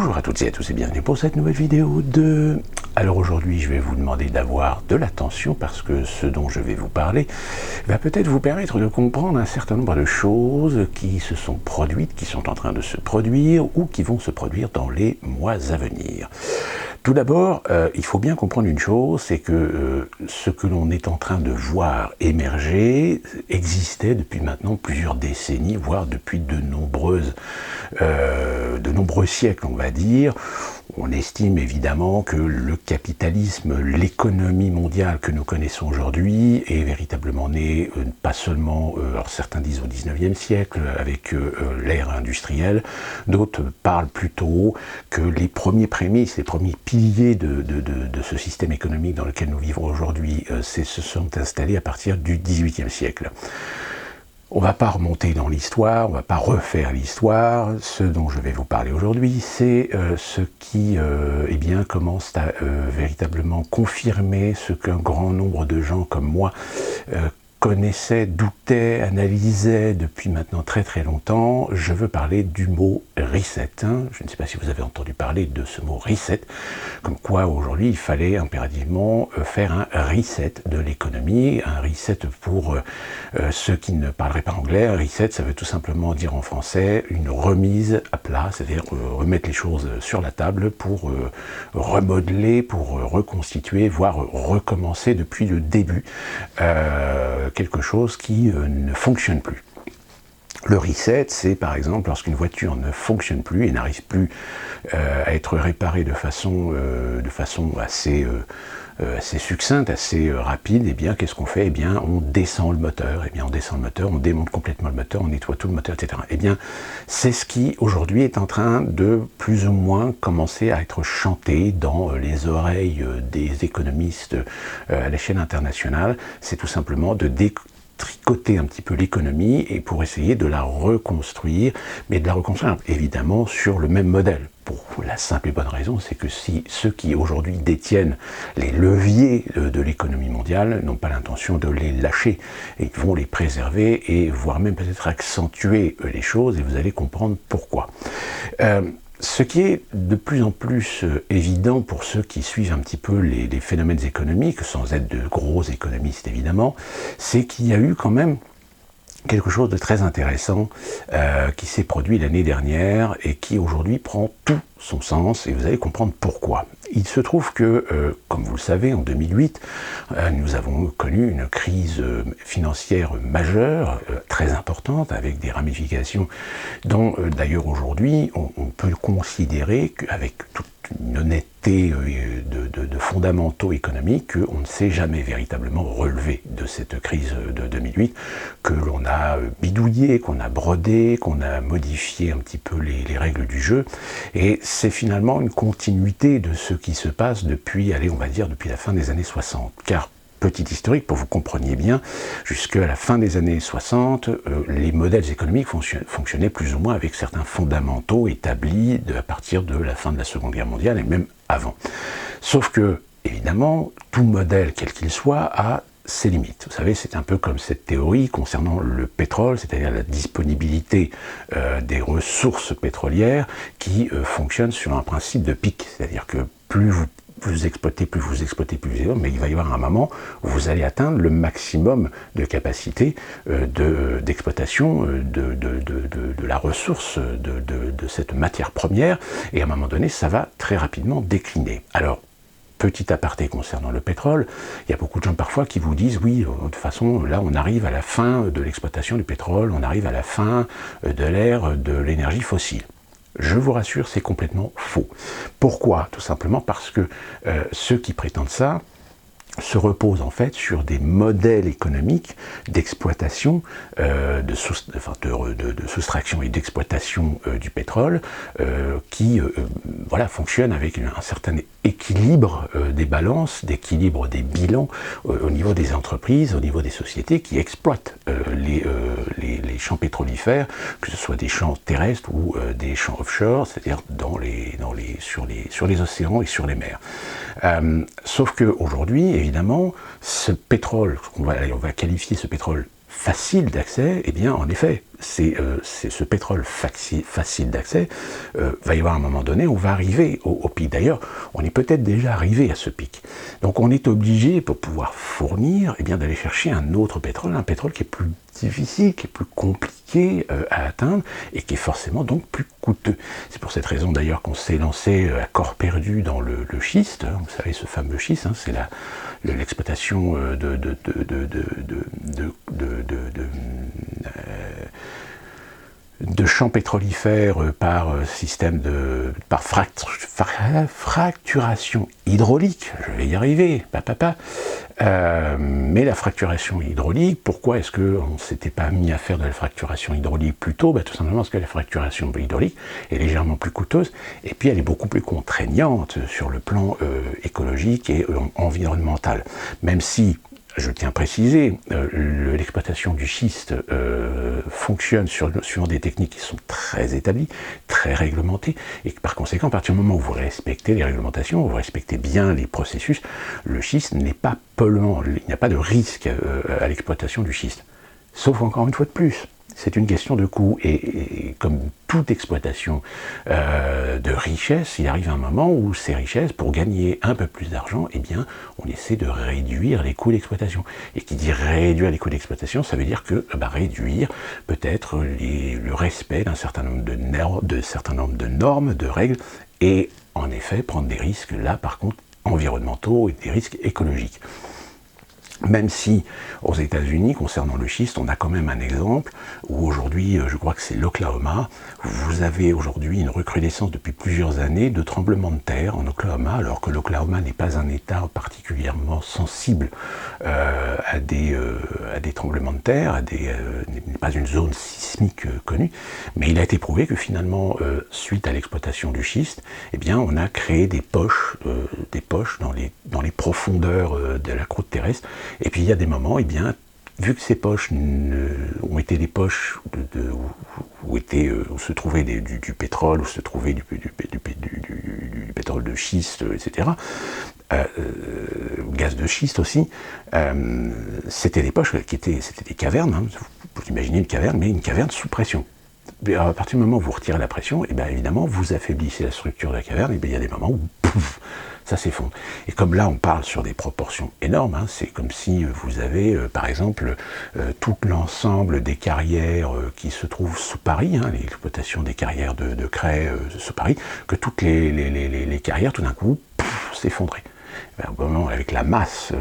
Bonjour à toutes et à tous et bienvenue pour cette nouvelle vidéo de... Alors aujourd'hui je vais vous demander d'avoir de l'attention parce que ce dont je vais vous parler va peut-être vous permettre de comprendre un certain nombre de choses qui se sont produites, qui sont en train de se produire ou qui vont se produire dans les mois à venir. Tout d'abord, il faut bien comprendre une chose, c'est que ce que l'on est en train de voir émerger existait depuis maintenant plusieurs décennies, voire depuis de nombreux siècles, on va dire. On estime évidemment que le capitalisme, l'économie mondiale que nous connaissons aujourd'hui est véritablement née, pas seulement, alors certains disent au 19e siècle, avec l'ère industrielle, d'autres parlent plutôt que les premiers prémices, les premiers piliers de ce système économique dans lequel nous vivons aujourd'hui se sont installés à partir du 18e siècle. On ne va pas remonter dans l'histoire, on ne va pas refaire l'histoire. Ce dont je vais vous parler aujourd'hui, c'est ce qui commence à véritablement confirmer ce qu'un grand nombre de gens comme moi connaissaient, doutaient, analysaient depuis maintenant très très longtemps. Je veux parler du mot reset. Je ne sais pas si vous avez entendu parler de ce mot reset, comme quoi aujourd'hui il fallait impérativement faire un reset de l'économie, un reset pour ceux qui ne parleraient pas anglais. Un reset, ça veut tout simplement dire en français une remise à plat, c'est-à-dire remettre les choses sur la table pour remodeler, pour reconstituer, voire recommencer depuis le début quelque chose qui ne fonctionne plus. Le reset, c'est par exemple lorsqu'une voiture ne fonctionne plus et n'arrive plus à être réparée de façon assez succincte, assez rapide. Et bien qu'est-ce qu'on fait? Eh bien on descend le moteur, on démonte complètement le moteur, on nettoie tout le moteur, etc. Eh bien c'est ce qui aujourd'hui est en train de plus ou moins commencer à être chanté dans les oreilles des économistes à l'échelle internationale. C'est tout simplement de tricoter un petit peu l'économie et pour essayer de la reconstruire, mais de la reconstruire évidemment sur le même modèle. Pour la simple et bonne raison, c'est que si ceux qui aujourd'hui détiennent les leviers de l'économie mondiale n'ont pas l'intention de les lâcher, et ils vont les préserver et voire même peut-être accentuer les choses, et vous allez comprendre pourquoi. Ce qui est de plus en plus évident pour ceux qui suivent un petit peu les phénomènes économiques, sans être de gros économistes évidemment, c'est qu'il y a eu quand même quelque chose de très intéressant qui s'est produit l'année dernière et qui aujourd'hui prend tout son sens et vous allez comprendre pourquoi. Il se trouve que, comme vous le savez, en 2008, nous avons connu une crise financière majeure, très importante, avec des ramifications dont d'ailleurs aujourd'hui on peut considérer qu'avec toute une honnêteté de fondamentaux économiques, qu'on ne s'est jamais véritablement relevé de cette crise de 2008, que l'on a bidouillé, qu'on a brodé, qu'on a modifié un petit peu les règles du jeu, et c'est finalement une continuité de ce qui se passe depuis, allez, on va dire, depuis la fin des années 60, car petit historique, pour que vous compreniez bien, jusqu'à la fin des années 60, les modèles économiques fonctionnaient plus ou moins avec certains fondamentaux établis à partir de la fin de la Seconde Guerre mondiale et même avant. Sauf que, évidemment, tout modèle, quel qu'il soit, a ses limites. Vous savez, c'est un peu comme cette théorie concernant le pétrole, c'est-à-dire la disponibilité des ressources pétrolières qui fonctionne sur un principe de pic, c'est-à-dire que plus vous exploitez, mais il va y avoir un moment où vous allez atteindre le maximum de capacité d'exploitation de la ressource, de cette matière première, et à un moment donné, ça va très rapidement décliner. Alors, petit aparté concernant le pétrole, il y a beaucoup de gens parfois qui vous disent oui, de toute façon, là on arrive à la fin de l'exploitation du pétrole, on arrive à la fin de l'ère de l'énergie fossile. Je vous rassure, c'est complètement faux. Pourquoi? Tout simplement parce que ceux qui prétendent ça se repose en fait sur des modèles économiques d'exploitation, de soustraction et d'exploitation du pétrole qui fonctionnent avec un certain équilibre des balances, d'équilibre des bilans au niveau des entreprises, au niveau des sociétés qui exploitent les champs pétrolifères, que ce soit des champs terrestres ou des champs offshore, c'est-à-dire sur les océans et sur les mers. Sauf qu'aujourd'hui, évidemment, ce pétrole, on va qualifier ce pétrole facile d'accès, eh bien, en effet, c'est ce pétrole facile d'accès, va y avoir un moment donné, on va arriver au pic. D'ailleurs, on est peut-être déjà arrivé à ce pic. Donc on est obligé, pour pouvoir fournir, eh bien, d'aller chercher un autre pétrole, un pétrole qui est plus difficile, qui est plus compliqué à atteindre, et qui est forcément donc plus coûteux. C'est pour cette raison d'ailleurs qu'on s'est lancé à corps perdu dans le schiste, hein, vous savez, ce fameux schiste, hein, c'est l'exploitation de champs pétrolifères par système par fracturation hydraulique, je vais y arriver, mais la fracturation hydraulique, pourquoi est-ce qu'on ne s'était pas mis à faire de la fracturation hydraulique plus tôt? Tout simplement parce que la fracturation hydraulique est légèrement plus coûteuse, et puis elle est beaucoup plus contraignante sur le plan écologique et environnemental, même si, je tiens à préciser, l'exploitation du schiste fonctionne suivant des techniques qui sont très établies, très réglementées, et par conséquent, à partir du moment où vous respectez les réglementations, vous respectez bien les processus, le schiste n'est pas polluant, il n'y a pas de risque à l'exploitation du schiste. Sauf encore une fois de plus, c'est une question de coût, et comme toute exploitation de richesse, il arrive un moment où ces richesses, pour gagner un peu plus d'argent, eh bien, on essaie de réduire les coûts d'exploitation. Et qui dit réduire les coûts d'exploitation, ça veut dire que réduire peut-être le respect d'un certain nombre de normes, de règles, et en effet prendre des risques, là par contre, environnementaux et des risques écologiques. Même si, aux États-Unis, concernant le schiste, on a quand même un exemple où aujourd'hui, je crois que c'est l'Oklahoma, vous avez aujourd'hui une recrudescence depuis plusieurs années de tremblements de terre en Oklahoma, alors que l'Oklahoma n'est pas un État particulièrement sensible à des tremblements de terre, n'est pas une zone sismique connue, mais il a été prouvé que finalement, suite à l'exploitation du schiste, eh bien, on a créé des poches dans les profondeurs de la croûte terrestre. Et puis il y a des moments, eh bien, vu que ces poches ont été des poches où se trouvait du pétrole, où se trouvait du pétrole de schiste, etc., gaz de schiste aussi, c'était des poches c'était des cavernes, hein, vous imaginez une caverne, mais une caverne sous pression. À partir du moment où vous retirez la pression, et bien évidemment, vous affaiblissez la structure de la caverne, et bien il y a des moments où pouf, ça s'effondre. Et comme là, on parle sur des proportions énormes, hein, c'est comme si vous avez, par exemple, tout l'ensemble des carrières qui se trouvent sous Paris, hein, l'exploitation des carrières de craie sous Paris, que toutes les carrières, tout d'un coup, s'effondraient. Avec la masse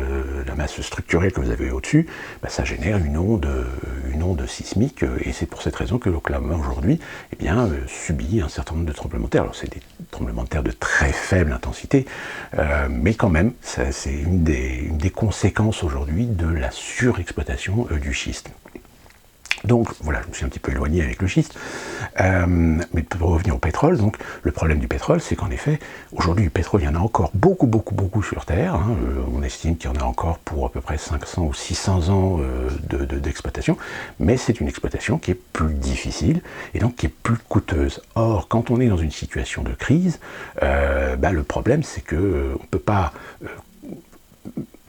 structurelle que vous avez au-dessus, ça génère une onde sismique, et c'est pour cette raison que l'Oklahoma aujourd'hui subit un certain nombre de tremblements de terre. Alors c'est des tremblements de terre de très faible intensité, mais quand même, c'est une des conséquences aujourd'hui de la surexploitation du schiste. Donc voilà, je me suis un petit peu éloigné avec le schiste, mais pour revenir au pétrole, donc le problème du pétrole, c'est qu'en effet, aujourd'hui du pétrole, il y en a encore beaucoup sur Terre, hein, on estime qu'il y en a encore pour à peu près 500 ou 600 ans d'exploitation, mais c'est une exploitation qui est plus difficile et donc qui est plus coûteuse. Or, quand on est dans une situation de crise, le problème c'est qu'on ne peut pas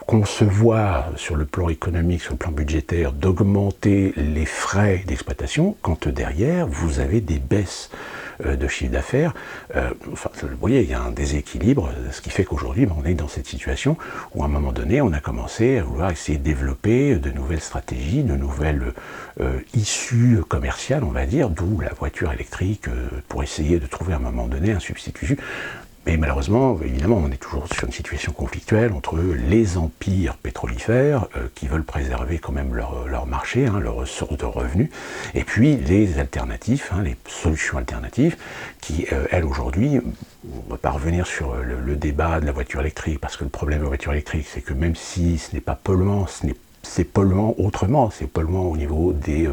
concevoir sur le plan économique, sur le plan budgétaire, d'augmenter les frais d'exploitation quand derrière vous avez des baisses de chiffre d'affaires. Vous voyez, il y a un déséquilibre, ce qui fait qu'aujourd'hui on est dans cette situation où à un moment donné on a commencé à vouloir essayer de développer de nouvelles stratégies, de nouvelles issues commerciales, on va dire, d'où la voiture électrique pour essayer de trouver à un moment donné un substitut. Mais malheureusement, évidemment, on est toujours sur une situation conflictuelle entre les empires pétrolifères qui veulent préserver quand même leur marché, hein, leurs sources de revenus, et puis les alternatifs, hein, les solutions alternatives, qui, elles, aujourd'hui, on ne va pas revenir sur le débat de la voiture électrique, parce que le problème de la voiture électrique, c'est que même si ce n'est pas polluant, c'est polluant autrement, c'est polluant au niveau des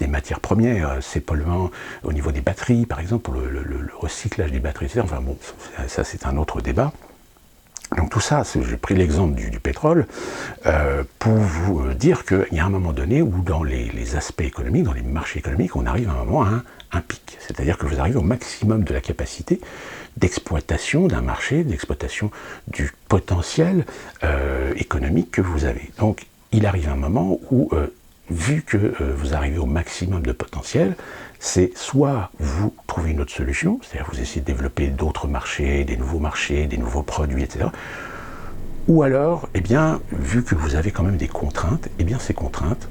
matières premières, c'est polluant au niveau des batteries, par exemple, pour le recyclage des batteries, etc. Enfin bon, ça c'est un autre débat. Donc tout ça, j'ai pris l'exemple du pétrole pour vous dire qu'il y a un moment donné où dans les aspects économiques, dans les marchés économiques, on arrive à un moment à un pic. C'est-à-dire que vous arrivez au maximum de la capacité d'exploitation d'un marché, d'exploitation du potentiel économique que vous avez. Donc il arrive un moment où vu que vous arrivez au maximum de potentiel, c'est soit vous trouvez une autre solution, c'est-à-dire vous essayez de développer d'autres marchés, des nouveaux produits, etc. Ou alors, eh bien, vu que vous avez quand même des contraintes, eh bien ces contraintes,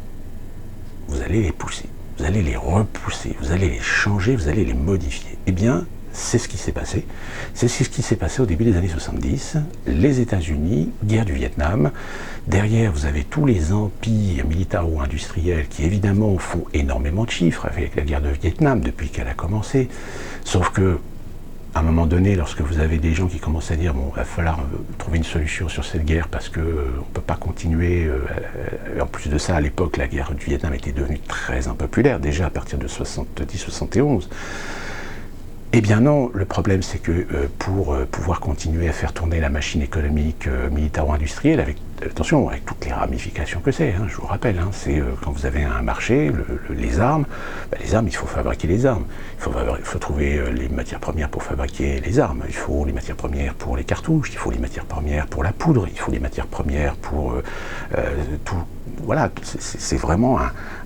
vous allez les pousser, vous allez les repousser, vous allez les changer, vous allez les modifier. Eh bien, c'est ce qui s'est passé. C'est ce qui s'est passé au début des années 70. Les États-Unis, guerre du Vietnam. Derrière, vous avez tous les empires militaro-industriels qui, évidemment, font énormément de chiffres avec la guerre du Vietnam depuis qu'elle a commencé. Sauf que, à un moment donné, lorsque vous avez des gens qui commencent à dire bon, il va falloir trouver une solution sur cette guerre parce qu'on ne peut pas continuer. En plus de ça, à l'époque, la guerre du Vietnam était devenue très impopulaire, déjà à partir de 70-71. Eh bien non, le problème c'est que pour pouvoir continuer à faire tourner la machine économique militaro-industrielle, avec toutes les ramifications que c'est, je vous rappelle, c'est quand vous avez un marché, les armes, il faut fabriquer les armes, il faut trouver les matières premières pour fabriquer les armes, il faut les matières premières pour les cartouches, il faut les matières premières pour la poudre, il faut les matières premières pour tout. Voilà, c'est vraiment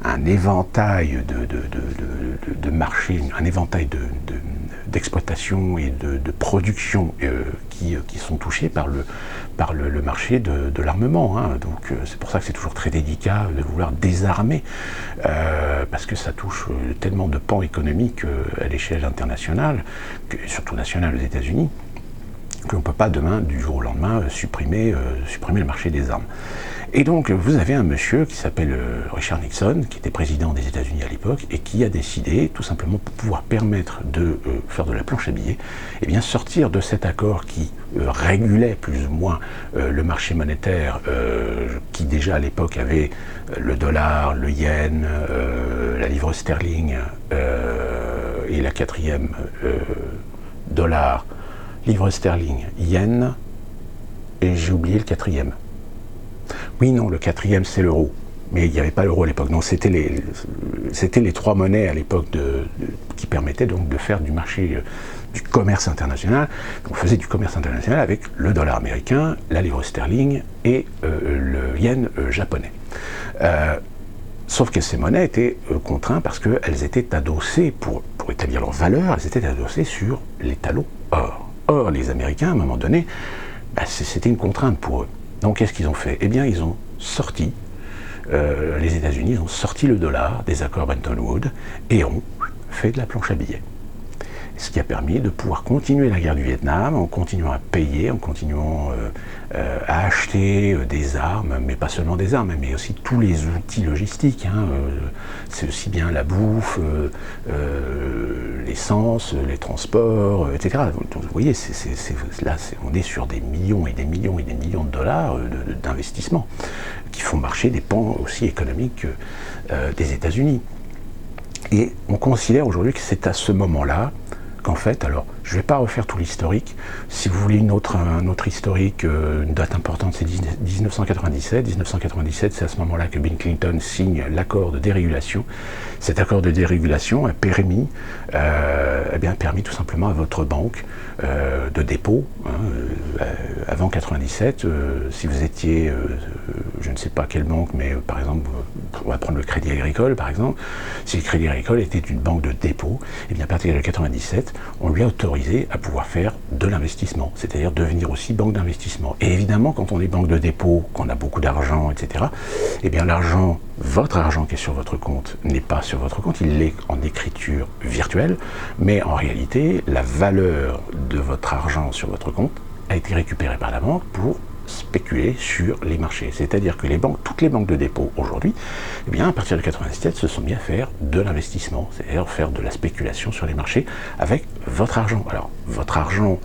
un éventail de marchés, un éventail d'exploitation et de production qui sont touchés par le marché de l'armement. Donc c'est pour ça que c'est toujours très délicat de vouloir désarmer, parce que ça touche tellement de pans économiques à l'échelle internationale, surtout nationale aux États-Unis, qu'on ne peut pas demain, du jour au lendemain, supprimer le marché des armes. Et donc, vous avez un monsieur qui s'appelle Richard Nixon, qui était président des États-Unis à l'époque, et qui a décidé, tout simplement pour pouvoir permettre de faire de la planche à billets, eh bien sortir de cet accord qui régulait plus ou moins le marché monétaire, qui déjà à l'époque avait le dollar, le yen, la livre sterling, et la quatrième, dollar, livre sterling, yen, et j'ai oublié le quatrième. Oui, non, le quatrième, c'est l'euro. Mais il n'y avait pas l'euro à l'époque. Non, c'était les trois monnaies à l'époque qui permettaient donc de faire du marché, du commerce international. Donc, on faisait du commerce international avec le dollar américain, la livre sterling et le yen japonais. Sauf que ces monnaies étaient contraintes parce qu'elles étaient adossées, pour établir leur valeur, elles étaient adossées sur les talons or. Or, les Américains, à un moment donné, c'était une contrainte pour eux. Donc, qu'est-ce qu'ils ont fait? Eh bien, ils ont sorti, les États-Unis ont sorti le dollar des accords Bretton Woods et ont fait de la planche à billets. Ce qui a permis de pouvoir continuer la guerre du Vietnam en continuant à payer, en continuant à acheter des armes, mais pas seulement des armes, mais aussi tous les outils logistiques. C'est aussi bien la bouffe, l'essence, les transports, etc. Donc, vous voyez, là, on est sur des millions et des millions et des millions de dollars d'investissement qui font marcher des pans aussi économiques des États-Unis. Et on considère aujourd'hui que c'est à ce moment-là qu'en fait, alors je ne vais pas refaire tout l'historique, si vous voulez un autre historique, une date importante, c'est 1997. 1997, c'est à ce moment-là que Bill Clinton signe l'accord de dérégulation. Cet accord de dérégulation a permis tout simplement à votre banque de dépôt, avant 97, si vous étiez, je ne sais pas quelle banque, mais par exemple, on va prendre le Crédit Agricole par exemple, si le Crédit Agricole était une banque de dépôt, et bien à partir de 97, on lui a autorisé à pouvoir faire de l'investissement, c'est-à-dire devenir aussi banque d'investissement. Et évidemment, quand on est banque de dépôt, qu'on a beaucoup d'argent, etc., eh bien l'argent, votre argent qui est sur votre compte, n'est pas sur votre compte, il est en écriture virtuelle, mais en réalité, la valeur de votre argent sur votre compte a été récupérée par la banque pour spéculer sur les marchés. C'est-à-dire que toutes les banques de dépôt aujourd'hui, eh bien, à partir de 97, se sont mis à faire de l'investissement, c'est-à-dire faire de la spéculation sur les marchés avec votre argent. Alors, votre argent,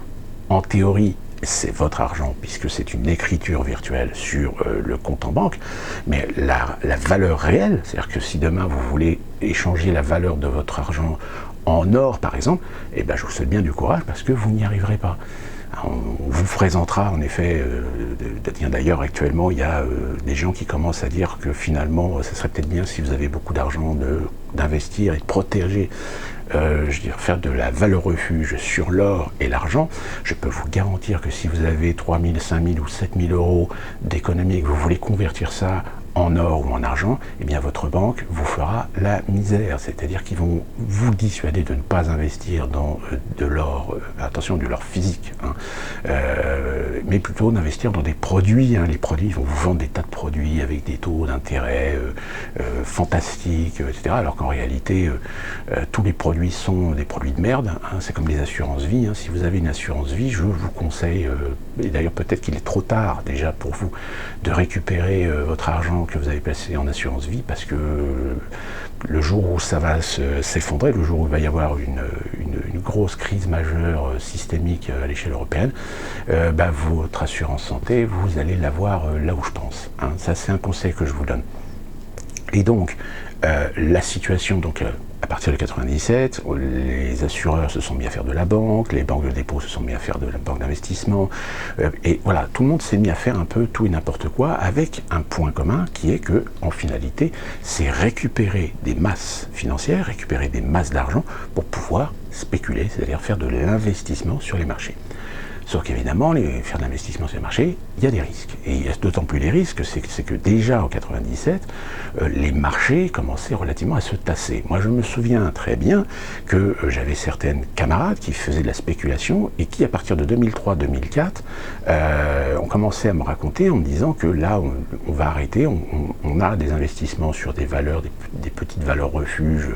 en théorie, c'est votre argent, puisque c'est une écriture virtuelle sur le compte en banque, mais la valeur réelle, c'est-à-dire que si demain vous voulez échanger la valeur de votre argent en or, par exemple, eh ben, je vous souhaite bien du courage, parce que vous n'y arriverez pas. On vous présentera en effet, d'ailleurs actuellement il y a des gens qui commencent à dire que finalement ça serait peut-être bien si vous avez beaucoup d'argent d'investir et de protéger, faire de la valeur refuge sur l'or et l'argent. Je peux vous garantir que si vous avez 3 000, 5 000 ou 7 000 euros d'économie et que vous voulez convertir ça en or ou en argent, eh bien votre banque vous fera la misère. C'est-à-dire qu'ils vont vous dissuader de ne pas investir dans de l'or, attention, de l'or physique, hein, mais plutôt d'investir dans des produits. Hein. Les produits, ils vont vous vendre des tas de produits avec des taux d'intérêt fantastiques, etc. Alors qu'en réalité, tous les produits sont des produits de merde. Hein. C'est comme les assurances vie. Hein. Si vous avez une assurance vie, je vous conseille, et d'ailleurs peut-être qu'il est trop tard déjà pour vous, de récupérer votre argent que vous avez placé en assurance vie, parce que le jour où ça va s'effondrer, le jour où il va y avoir une grosse crise majeure systémique à l'échelle européenne, votre assurance santé, vous allez l'avoir là où je pense. Hein. Ça, c'est un conseil que je vous donne. Et donc, la situation, donc, à partir de 97, les assureurs se sont mis à faire de la banque, les banques de dépôt se sont mis à faire de la banque d'investissement, et voilà, tout le monde s'est mis à faire un peu tout et n'importe quoi, avec un point commun qui est que, en finalité, c'est récupérer des masses financières, récupérer des masses d'argent pour pouvoir spéculer, c'est-à-dire faire de l'investissement sur les marchés. Sauf qu'évidemment, faire de l'investissement sur les marchés, il y a des risques. Et il y a d'autant plus les risques, c'est que déjà en 97, les marchés commençaient relativement à se tasser. Moi, je me souviens très bien que j'avais certaines camarades qui faisaient de la spéculation et qui, à partir de 2003-2004, ont commencé à me raconter en me disant que là, on va arrêter, on a des investissements sur des valeurs, des petites valeurs refuges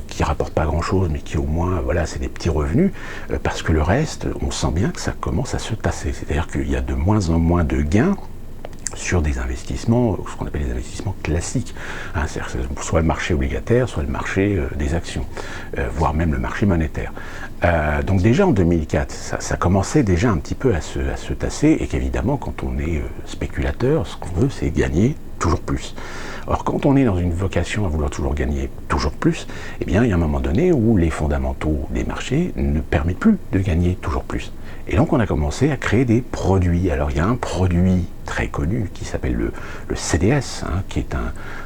qui rapportent pas grand-chose, mais qui au moins, voilà, c'est des petits revenus, parce que le reste, on sent bien que ça commence à se tasser. C'est-à-dire qu'il y a de moins en moins de gains sur des investissements, ce qu'on appelle les investissements classiques, hein, soit le marché obligataire, soit le marché des actions, voire même le marché monétaire. Donc déjà en 2004, ça commençait déjà un petit peu à se tasser, et qu'évidemment, quand on est spéculateur, ce qu'on veut, c'est gagner toujours plus. Or, quand on est dans une vocation à vouloir toujours gagner toujours plus, eh bien, il y a un moment donné où les fondamentaux des marchés ne permettent plus de gagner toujours plus. Et donc, on a commencé à créer des produits. Alors, il y a un produit très connu qui s'appelle le CDS, hein, qui est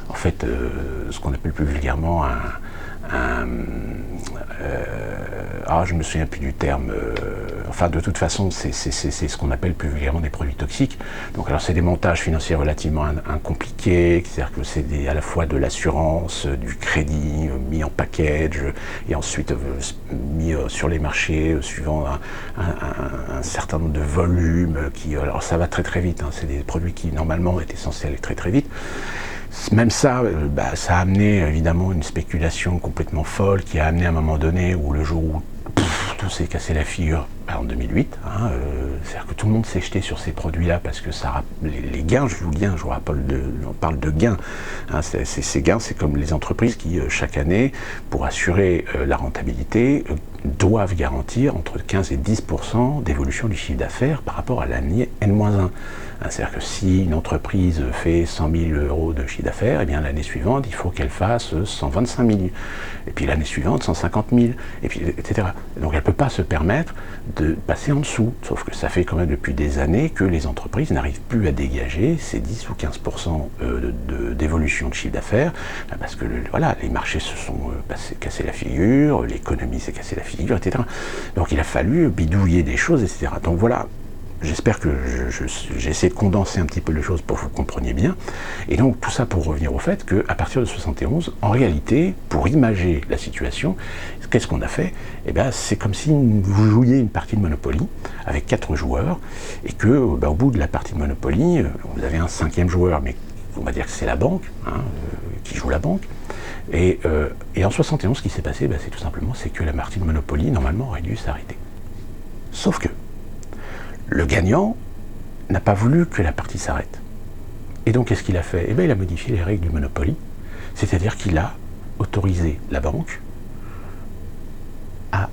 en fait ce qu'on appelle plus vulgairement je me souviens plus du terme, enfin de toute façon c'est ce qu'on appelle plus vulgairement des produits toxiques. Donc alors c'est des montages financiers relativement compliqués, c'est-à-dire que c'est à la fois de l'assurance, du crédit mis en package et ensuite mis sur les marchés suivant un certain nombre de volumes alors ça va très très vite, hein, c'est des produits qui normalement étaient censés aller très très vite. Même ça, ça a amené évidemment une spéculation complètement folle qui a amené à un moment donné où le jour où tout s'est cassé la figure, en 2008, hein, c'est-à-dire que tout le monde s'est jeté sur ces produits-là parce que les gains, on parle de gains, hein, ces gains, c'est comme les entreprises qui, chaque année, pour assurer la rentabilité, doivent garantir entre 15 et 10% d'évolution du chiffre d'affaires par rapport à l'année N-1. C'est-à-dire que si une entreprise fait 100 000 euros de chiffre d'affaires, eh bien l'année suivante, il faut qu'elle fasse 125 000. Et puis l'année suivante, 150 000, et puis, etc. Donc elle ne peut pas se permettre de passer en dessous. Sauf que ça fait quand même depuis des années que les entreprises n'arrivent plus à dégager ces 10 ou 15% d'évolution de chiffre d'affaires, parce que les marchés se sont cassés la figure, l'économie s'est cassée la figure, etc. Donc il a fallu bidouiller des choses, etc. Donc voilà. J'espère que j'ai essayé de condenser un petit peu les choses pour que vous compreniez bien. Et donc, tout ça pour revenir au fait qu'à partir de 71, en réalité, pour imager la situation, qu'est-ce qu'on a fait ? Eh bien, c'est comme si vous jouiez une partie de Monopoly avec 4 joueurs et que, au bout de la partie de Monopoly, vous avez un 5e joueur, mais on va dire que c'est la banque, hein, qui joue la banque. Et en 71, ce qui s'est passé, c'est tout simplement que la partie de Monopoly, normalement, aurait dû s'arrêter. Sauf que le gagnant n'a pas voulu que la partie s'arrête. Et donc, qu'est-ce qu'il a fait ? Il a modifié les règles du Monopoly, c'est-à-dire qu'il a autorisé la banque à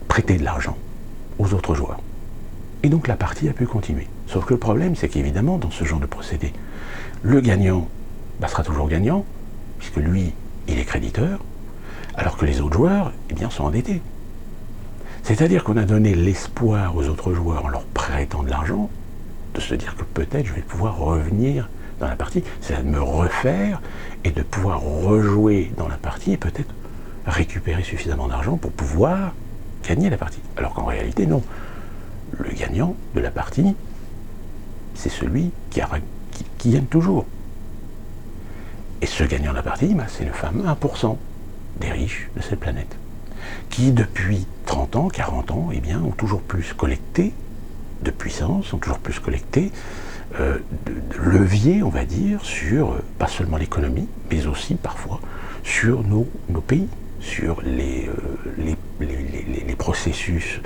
prêter de l'argent aux autres joueurs. Et donc, la partie a pu continuer. Sauf que le problème, c'est qu'évidemment, dans ce genre de procédé, le gagnant sera toujours gagnant, puisque lui, il est créditeur, alors que les autres joueurs, sont endettés. C'est-à-dire qu'on a donné l'espoir aux autres joueurs en leur prêtant de l'argent, de se dire que peut-être je vais pouvoir revenir dans la partie, c'est-à-dire de me refaire et de pouvoir rejouer dans la partie et peut-être récupérer suffisamment d'argent pour pouvoir gagner la partie. Alors qu'en réalité, non. Le gagnant de la partie, c'est celui qui gagne toujours. Et ce gagnant de la partie, c'est le fameux 1% des riches de cette planète, qui depuis 30 ans, 40 ans, ont toujours plus collecté de puissance, ont toujours plus collecté de leviers, on va dire, sur pas seulement l'économie, mais aussi parfois sur nos pays, sur les processus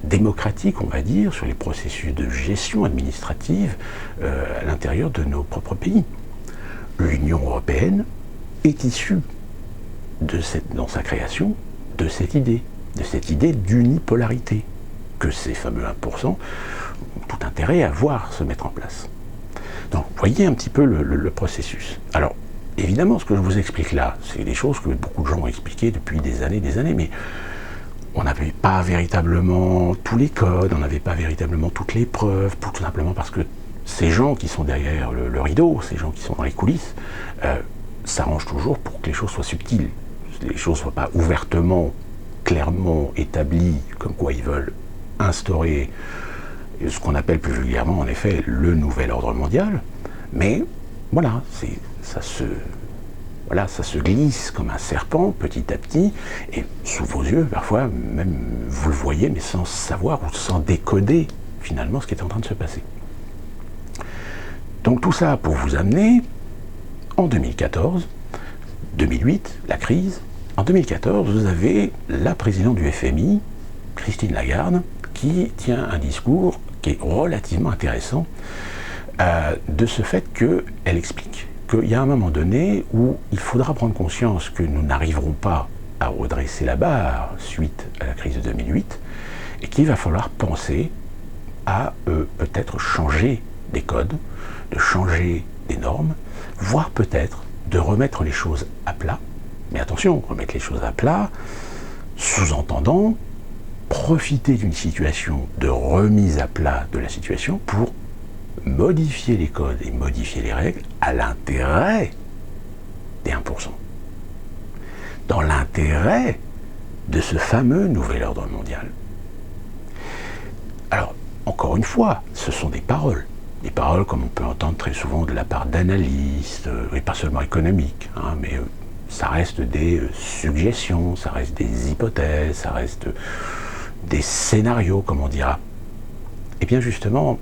démocratiques, on va dire, sur les processus de gestion administrative à l'intérieur de nos propres pays. L'Union européenne est issue dans sa création de cette idée d'unipolarité, que ces fameux 1% ont tout intérêt à voir se mettre en place. Donc, voyez un petit peu le processus. Alors, évidemment, ce que je vous explique là, c'est des choses que beaucoup de gens ont expliquées depuis des années, mais on n'avait pas véritablement tous les codes, on n'avait pas véritablement toutes les preuves, tout simplement parce que ces gens qui sont derrière le rideau, ces gens qui sont dans les coulisses, s'arrangent toujours pour que les choses soient subtiles, que les choses ne soient pas ouvertement, clairement établies, comme quoi ils veulent instaurer ce qu'on appelle plus vulgairement, en effet, le nouvel ordre mondial. Mais voilà, ça se glisse comme un serpent petit à petit, et sous vos yeux, parfois, même vous le voyez, mais sans savoir ou sans décoder finalement ce qui est en train de se passer. Donc tout ça pour vous amener en 2014, 2008, la crise. En 2014, vous avez la présidente du FMI, Christine Lagarde, qui tient un discours qui est relativement intéressant de ce fait qu'elle explique qu'il y a un moment donné où il faudra prendre conscience que nous n'arriverons pas à redresser la barre suite à la crise de 2008 et qu'il va falloir penser à peut-être changer des codes, de changer des normes, voire peut-être de remettre les choses à plat. Mais attention, remettre les choses à plat, sous-entendant profiter d'une situation de remise à plat de la situation pour modifier les codes et modifier les règles à l'intérêt des 1%. Dans l'intérêt de ce fameux nouvel ordre mondial. Alors, encore une fois, ce sont des paroles comme on peut entendre très souvent de la part d'analystes, et pas seulement économiques, mais ça reste des suggestions, ça reste des hypothèses, ça reste des scénarios, comme on dira. Et bien justement,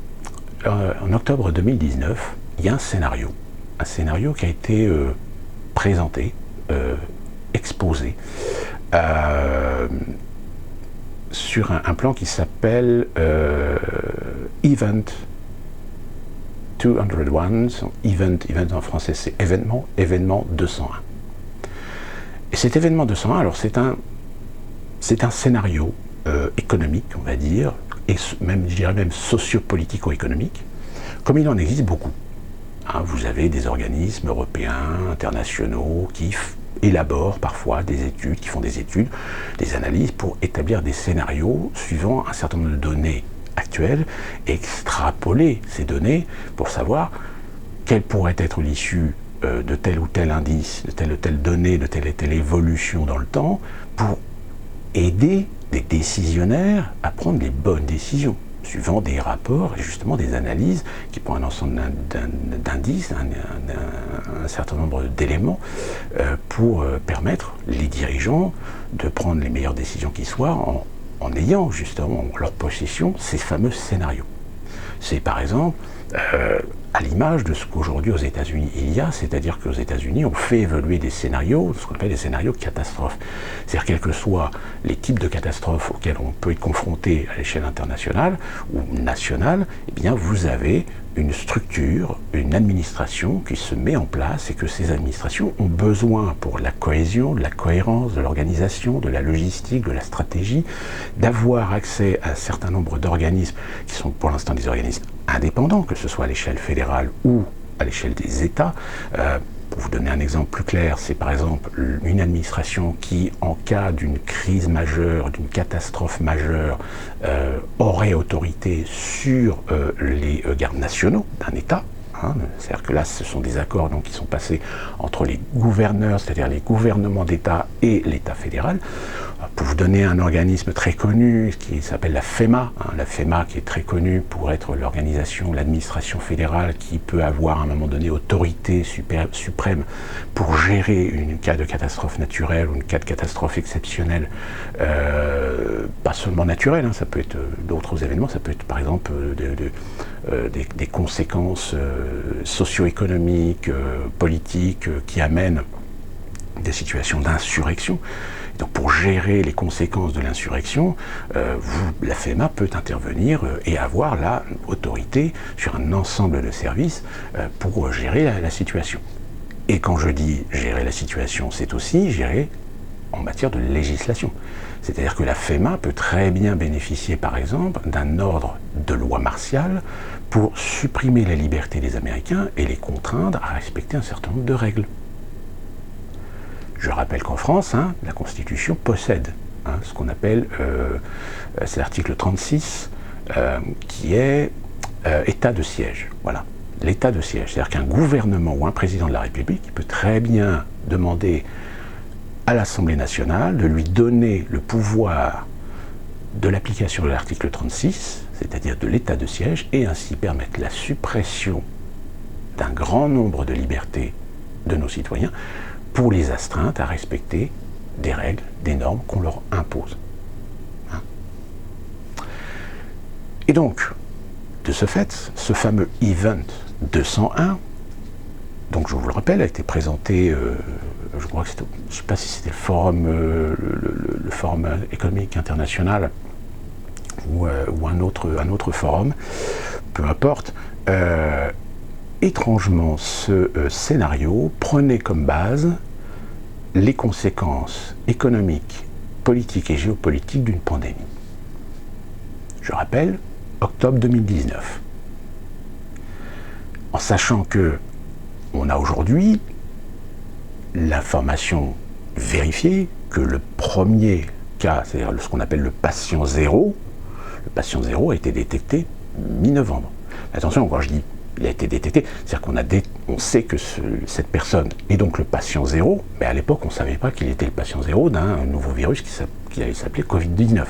en octobre 2019, il y a un scénario qui a été présenté, exposé, sur un plan qui s'appelle Event 201, event en français c'est événement 201. Et cet événement 201, alors c'est un scénario économique, on va dire, et même, je dirais même socio-politico-économique, comme il en existe beaucoup. Vous avez des organismes européens, internationaux, qui élaborent parfois des études, qui font des études, des analyses pour établir des scénarios suivant un certain nombre de données actuelles, et extrapoler ces données pour savoir quelle pourrait être l'issue de tel ou tel indice, de telle ou telle donnée, de telle et telle évolution dans le temps, pour aider des décisionnaires à prendre les bonnes décisions, suivant des rapports et justement des analyses qui prennent un ensemble d'indices, un certain nombre d'éléments pour permettre les dirigeants de prendre les meilleures décisions qui soient en ayant justement en leur possession ces fameux scénarios. C'est par exemple à l'image de ce qu'aujourd'hui aux États-Unis il y a, c'est-à-dire qu'aux États-Unis on fait évoluer des scénarios, ce qu'on appelle des scénarios catastrophes. C'est-à-dire quels que soient les types de catastrophes auxquels on peut être confronté à l'échelle internationale ou nationale, eh bien vous avez une structure, une administration qui se met en place et que ces administrations ont besoin pour la cohésion, de la cohérence, de l'organisation, de la logistique, de la stratégie, d'avoir accès à un certain nombre d'organismes qui sont pour l'instant des organismes indépendants, que ce soit à l'échelle fédérale ou à l'échelle des États. Pour vous donner un exemple plus clair, c'est par exemple une administration qui, en cas d'une crise majeure, d'une catastrophe majeure, aurait autorité sur les gardes nationaux d'un État. C'est-à-dire que là, ce sont des accords donc, qui sont passés entre les gouverneurs, c'est-à-dire les gouvernements d'État et l'État fédéral, Pour vous donner un organisme très connu qui s'appelle la FEMA, la FEMA qui est très connue pour être l'organisation, l'administration fédérale qui peut avoir à un moment donné autorité suprême pour gérer un cas de catastrophe naturelle ou un cas de catastrophe exceptionnelle, pas seulement naturelle, ça peut être d'autres événements, ça peut être par exemple des conséquences socio-économiques, politiques qui amènent des situations d'insurrection. Donc pour gérer les conséquences de l'insurrection, la FEMA peut intervenir et avoir l'autorité sur un ensemble de services pour gérer la situation. Et quand je dis gérer la situation, c'est aussi gérer en matière de législation. C'est-à-dire que la FEMA peut très bien bénéficier, par exemple, d'un ordre de loi martiale pour supprimer la liberté des Américains et les contraindre à respecter un certain nombre de règles. Je rappelle qu'en France, la Constitution possède ce qu'on appelle, c'est l'article 36, qui est état de siège. Voilà, l'état de siège. C'est-à-dire qu'un gouvernement ou un président de la République peut très bien demander à l'Assemblée nationale de lui donner le pouvoir de l'application de l'article 36, c'est-à-dire de l'état de siège, et ainsi permettre la suppression d'un grand nombre de libertés de nos citoyens pour les astreindre à respecter des règles, des normes qu'on leur impose. Et donc, de ce fait, ce fameux Event 201, donc je vous le rappelle, a été présenté, je crois que c'était, je ne sais pas si c'était le forum économique international ou un autre forum, peu importe. Étrangement, ce scénario prenait comme base les conséquences économiques, politiques et géopolitiques d'une pandémie. Je rappelle, octobre 2019. En sachant que on a aujourd'hui l'information vérifiée que le premier cas, c'est-à-dire ce qu'on appelle le patient zéro a été détecté mi-novembre. Attention, quand je dis il a été détecté, c'est-à-dire qu'on sait que cette personne est donc le patient zéro, mais à l'époque on ne savait pas qu'il était le patient zéro d'un nouveau virus qui allait s'appeler Covid-19.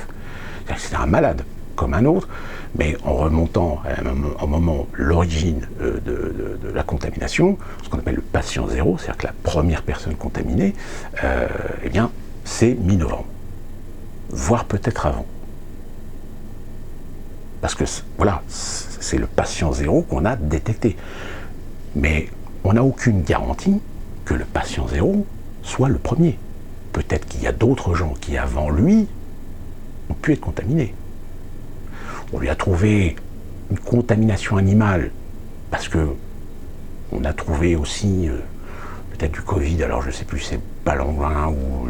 C'était un malade comme un autre, mais en remontant au moment l'origine de la contamination, ce qu'on appelle le patient zéro, c'est-à-dire que la première personne contaminée, eh bien c'est mi-novembre, voire peut-être avant. Parce que voilà, c'est le patient zéro qu'on a détecté. Mais on n'a aucune garantie que le patient zéro soit le premier. Peut-être qu'il y a d'autres gens qui, avant lui, ont pu être contaminés. On lui a trouvé une contamination animale, parce que on a trouvé aussi peut-être du Covid, alors je ne sais plus si c'est Palangrin ou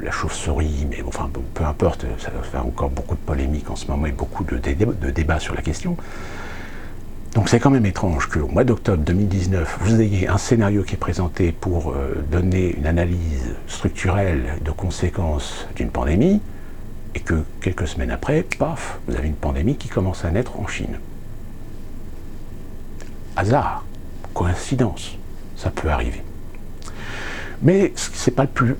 la chauve-souris, mais enfin peu importe, ça va faire encore beaucoup de polémiques en ce moment et beaucoup de débats sur la question. Donc c'est quand même étrange qu'au mois d'octobre 2019, vous ayez un scénario qui est présenté pour donner une analyse structurelle de conséquences d'une pandémie, et que quelques semaines après, paf, vous avez une pandémie qui commence à naître en Chine. Hasard, coïncidence, ça peut arriver. Mais c'est pas le plus,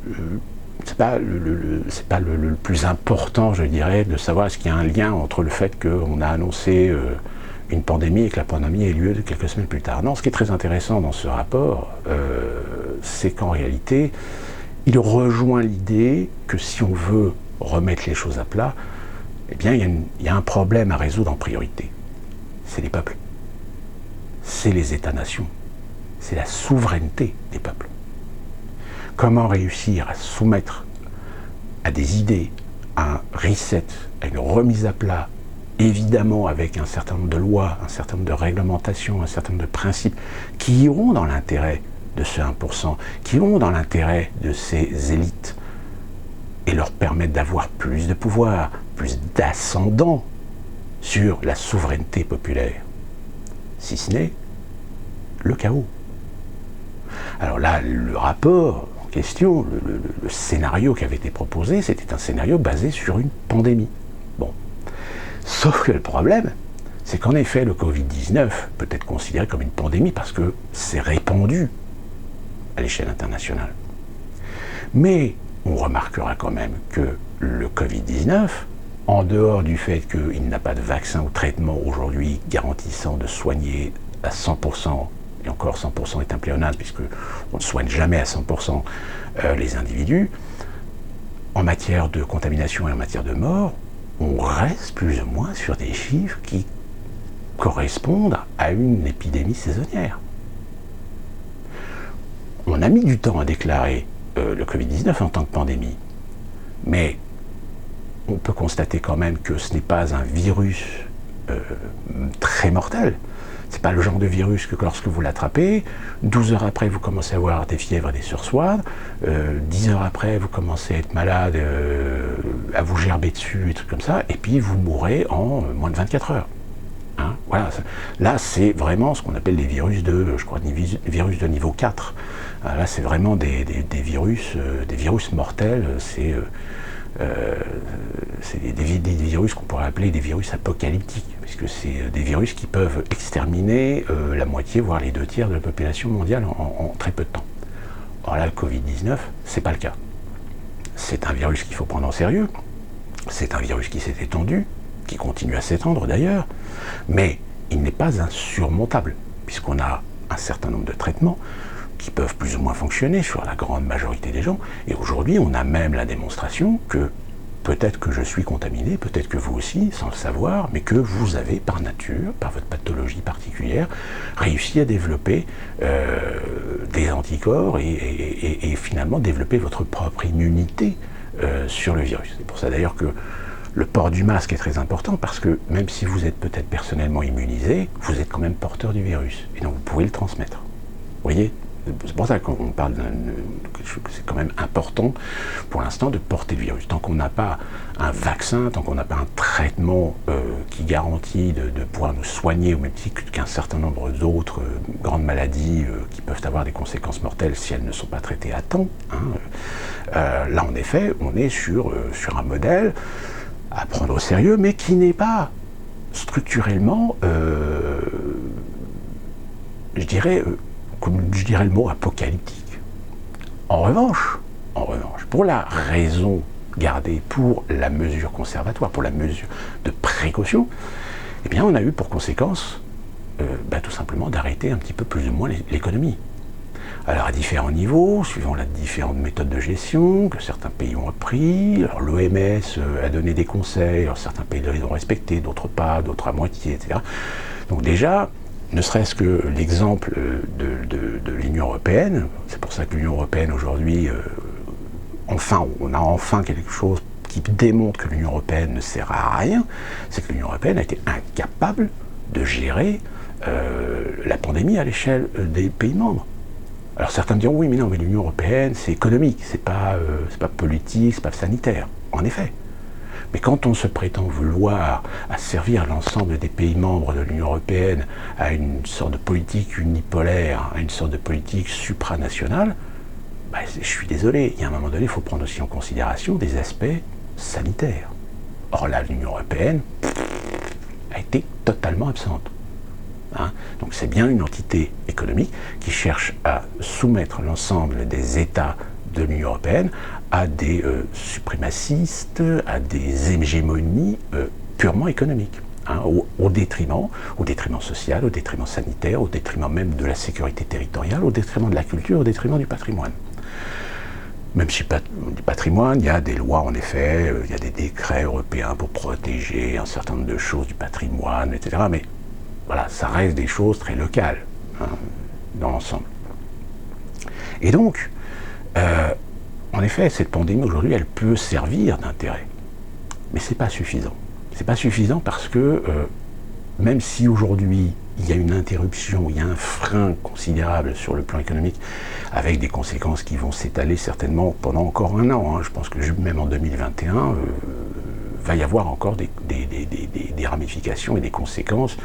c'est pas le plus important, je dirais, de savoir est-ce qu'il y a un lien entre le fait qu'on a annoncé une pandémie et que la pandémie ait lieu quelques semaines plus tard. Non, ce qui est très intéressant dans ce rapport, c'est qu'en réalité, il rejoint l'idée que si on veut remettre les choses à plat, eh bien, il y a un problème à résoudre en priorité. C'est les peuples. C'est les États-nations. C'est la souveraineté des peuples. Comment réussir à soumettre à des idées, à un reset, à une remise à plat, évidemment avec un certain nombre de lois, un certain nombre de réglementations, un certain nombre de principes qui iront dans l'intérêt de ce 1%, qui iront dans l'intérêt de ces élites, et leur permettre d'avoir plus de pouvoir, plus d'ascendant sur la souveraineté populaire, si ce n'est le chaos. Alors là, le rapport en question, le scénario qui avait été proposé, c'était un scénario basé sur une pandémie. Bon. Sauf que le problème, c'est qu'en effet, le Covid-19 peut être considéré comme une pandémie parce que c'est répandu à l'échelle internationale. Mais on remarquera quand même que le Covid-19, en dehors du fait qu'il n'a pas de vaccin ou traitement aujourd'hui garantissant de soigner à 100%, et encore 100% est un pléonasme puisqu'on ne soigne jamais à 100% les individus, en matière de contamination et en matière de mort, on reste plus ou moins sur des chiffres qui correspondent à une épidémie saisonnière. On a mis du temps à déclarer le Covid-19 en tant que pandémie, mais on peut constater quand même que ce n'est pas un virus très mortel. C'est pas le genre de virus que lorsque vous l'attrapez, 12 heures après vous commencez à avoir des fièvres et des sursoirs, 10 heures après vous commencez à être malade, à vous gerber dessus et trucs comme ça, et puis vous mourrez en moins de 24 heures. Hein, voilà. Là c'est vraiment ce qu'on appelle les virus de, je crois, virus de niveau 4. Là c'est vraiment des virus mortels, c'est des virus qu'on pourrait appeler des virus apocalyptiques, puisque c'est des virus qui peuvent exterminer la moitié, voire les 2/3 de la population mondiale en très peu de temps. Or là, le Covid-19, c'est pas le cas. C'est un virus qu'il faut prendre en sérieux, c'est un virus qui s'est étendu, qui continue à s'étendre d'ailleurs, mais il n'est pas insurmontable, puisqu'on a un certain nombre de traitements qui peuvent plus ou moins fonctionner sur la grande majorité des gens. Et aujourd'hui, on a même la démonstration que peut-être que je suis contaminé, peut-être que vous aussi, sans le savoir, mais que vous avez par nature, par votre pathologie particulière, réussi à développer des anticorps et finalement développer votre propre immunité sur le virus. C'est pour ça d'ailleurs que le port du masque est très important, parce que même si vous êtes peut-être personnellement immunisé, vous êtes quand même porteur du virus, et donc vous pouvez le transmettre. Vous voyez ? C'est pour ça qu'on parle que c'est quand même important pour l'instant de porter le virus. Tant qu'on n'a pas un vaccin, tant qu'on n'a pas un traitement qui garantit de pouvoir nous soigner au même titre qu'un certain nombre d'autres grandes maladies qui peuvent avoir des conséquences mortelles si elles ne sont pas traitées à temps, là en effet on est sur un modèle à prendre au sérieux, mais qui n'est pas structurellement, je dirais le mot apocalyptique. En revanche, pour la raison gardée, pour la mesure conservatoire, pour la mesure de précaution, eh bien on a eu pour conséquence tout simplement d'arrêter un petit peu plus ou moins l'économie. Alors à différents niveaux, suivant les différentes méthodes de gestion que certains pays ont appris, alors l'OMS a donné des conseils, alors certains pays les ont respectés, d'autres pas, d'autres à moitié, etc. Donc déjà, ne serait-ce que l'exemple de l'Union européenne, c'est pour ça que l'Union européenne aujourd'hui, on a enfin quelque chose qui démontre que l'Union européenne ne sert à rien, c'est que l'Union européenne a été incapable de gérer la pandémie à l'échelle des pays membres. Alors certains me diront, oui mais non, mais l'Union européenne c'est économique, c'est pas politique, c'est pas sanitaire. En effet. Mais quand on se prétend vouloir asservir l'ensemble des pays membres de l'Union européenne à une sorte de politique unipolaire, à une sorte de politique supranationale, je suis désolé, il y a un moment donné, il faut prendre aussi en considération des aspects sanitaires. Or là, l'Union européenne a été totalement absente. Donc c'est bien une entité économique qui cherche à soumettre l'ensemble des États de l'Union européenne à des suprémacistes, à des hégémonies purement économiques, au détriment social, au détriment sanitaire, au détriment même de la sécurité territoriale, au détriment de la culture, au détriment du patrimoine. Même si du patrimoine, il y a des lois en effet, il y a des décrets européens pour protéger un certain nombre de choses du patrimoine, etc. Mais voilà, ça reste des choses très locales dans l'ensemble. Et donc, en effet, cette pandémie aujourd'hui, elle peut servir d'intérêt, mais c'est pas suffisant. C'est pas suffisant parce que même si aujourd'hui il y a une interruption, il y a un frein considérable sur le plan économique, avec des conséquences qui vont s'étaler certainement pendant encore un an. Je pense que même en 2021, va y avoir encore des ramifications et des conséquences.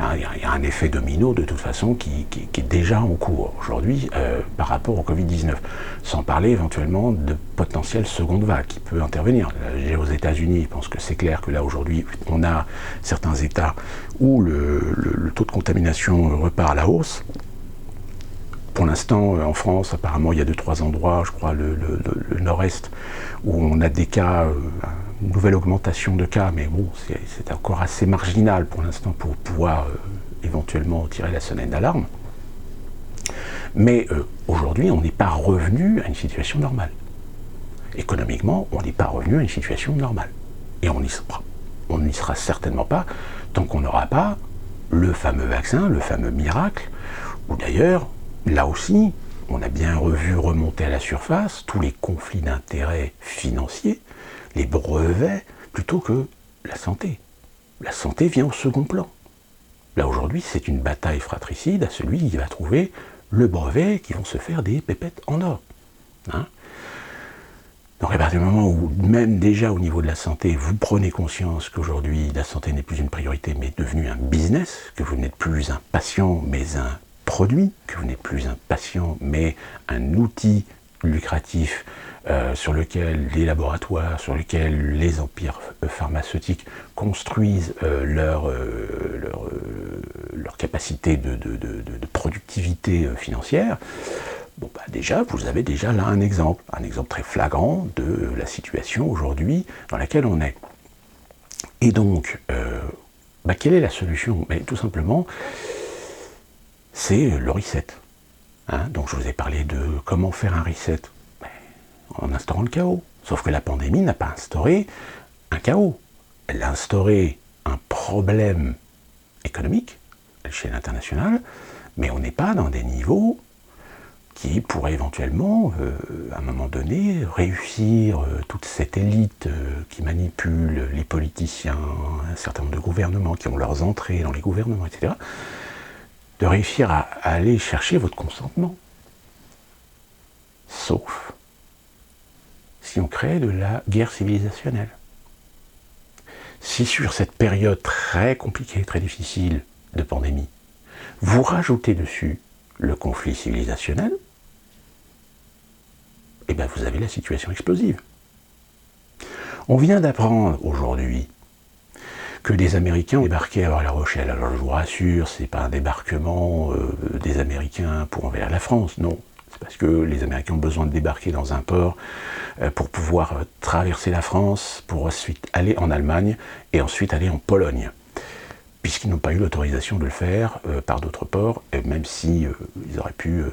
Il y a un effet domino de toute façon qui est déjà en cours aujourd'hui par rapport au Covid-19, sans parler éventuellement de potentielle seconde vague qui peut intervenir. Aux États-Unis, je pense que c'est clair que là aujourd'hui on a certains États où le taux de contamination repart à la hausse. pour l'instant, en France, apparemment, il y a 2-3 endroits, je crois, le nord-est, où on a des cas, une nouvelle augmentation de cas, mais bon, c'est encore assez marginal pour l'instant pour pouvoir éventuellement tirer la sonnette d'alarme. Mais aujourd'hui, on n'est pas revenu à une situation normale. Économiquement, on n'est pas revenu à une situation normale. Et on n'y sera certainement pas tant qu'on n'aura pas le fameux vaccin, le fameux miracle, où d'ailleurs, là aussi, on a bien revu remonter à la surface tous les conflits d'intérêts financiers, les brevets, plutôt que la santé. La santé vient au second plan. Là aujourd'hui, c'est une bataille fratricide à celui qui va trouver le brevet qui vont se faire des pépettes en or. Hein? Donc à partir du moment où, même déjà au niveau de la santé, vous prenez conscience qu'aujourd'hui, la santé n'est plus une priorité, mais est devenue un business, que vous n'êtes plus un patient, mais un produit, que vous n'êtes plus un patient, mais un outil lucratif sur lequel les laboratoires, sur lequel les empires pharmaceutiques construisent leur capacité de productivité financière. Bon, bah déjà, vous avez déjà là un exemple très flagrant de la situation aujourd'hui dans laquelle on est. Et donc, quelle est la solution? Tout simplement, c'est le reset. Hein, donc je vous ai parlé de comment faire un reset en instaurant le chaos. Sauf que la pandémie n'a pas instauré un chaos. Elle a instauré un problème économique à l'échelle internationale, mais on n'est pas dans des niveaux qui pourrait éventuellement, à un moment donné, réussir toute cette élite qui manipule les politiciens, un certain nombre de gouvernements qui ont leurs entrées dans les gouvernements, etc., de réussir à aller chercher votre consentement. Sauf si on crée de la guerre civilisationnelle. Si sur cette période très compliquée, très difficile de pandémie, vous rajoutez dessus le conflit civilisationnel, et bien vous avez la situation explosive. On vient d'apprendre aujourd'hui que des Américains ont débarqué à La Rochelle. Alors je vous rassure, c'est pas un débarquement des Américains pour envers la France, non. C'est parce que les Américains ont besoin de débarquer dans un port pour pouvoir traverser la France, pour ensuite aller en Allemagne et ensuite aller en Pologne, puisqu'ils n'ont pas eu l'autorisation de le faire par d'autres ports, même si ils auraient pu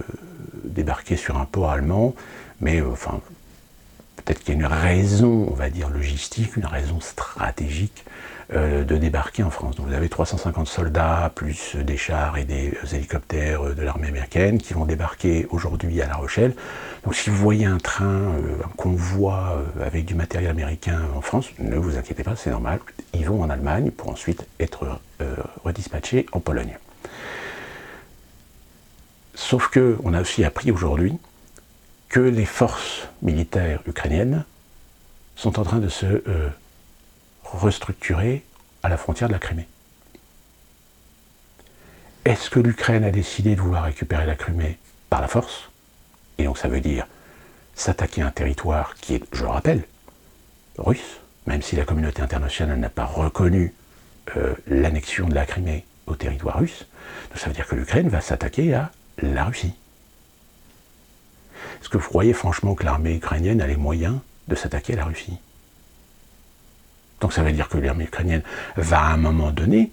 débarquer sur un port allemand, mais peut-être qu'il y a une raison, on va dire, logistique, une raison stratégique de débarquer en France. Donc vous avez 350 soldats, plus des chars et des hélicoptères de l'armée américaine qui vont débarquer aujourd'hui à La Rochelle. Donc si vous voyez un train, un convoi avec du matériel américain en France, ne vous inquiétez pas, c'est normal, ils vont en Allemagne pour ensuite être redispatchés en Pologne. Sauf que on a aussi appris aujourd'hui que les forces militaires ukrainiennes sont en train de se restructurer à la frontière de la Crimée. Est-ce que l'Ukraine a décidé de vouloir récupérer la Crimée par la force? Et donc ça veut dire s'attaquer à un territoire qui est, je le rappelle, russe, même si la communauté internationale n'a pas reconnu l'annexion de la Crimée au territoire russe. Donc ça veut dire que l'Ukraine va s'attaquer à la Russie. Est-ce que vous croyez franchement que l'armée ukrainienne a les moyens de s'attaquer à la Russie? Donc ça veut dire que l'armée ukrainienne va à un moment donné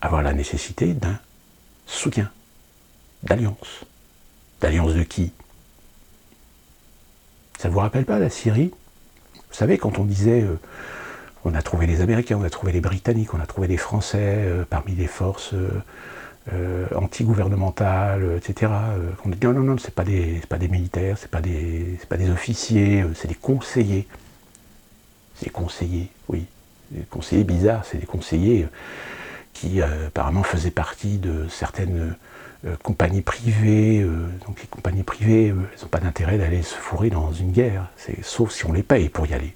avoir la nécessité d'un soutien, d'alliance. D'alliance de qui? Ça ne vous rappelle pas la Syrie? Vous savez, quand on disait on a trouvé les Américains, on a trouvé les Britanniques, on a trouvé les Français parmi les forces anti-gouvernementales, etc. On dit non, c'est pas des militaires, c'est pas des officiers, c'est des conseillers. C'est des conseillers, oui. Des conseillers bizarres, c'est des conseillers qui apparemment faisaient partie de certaines compagnies privées. Donc les compagnies privées, elles n'ont pas d'intérêt d'aller se fourrer dans une guerre, sauf si on les paye pour y aller.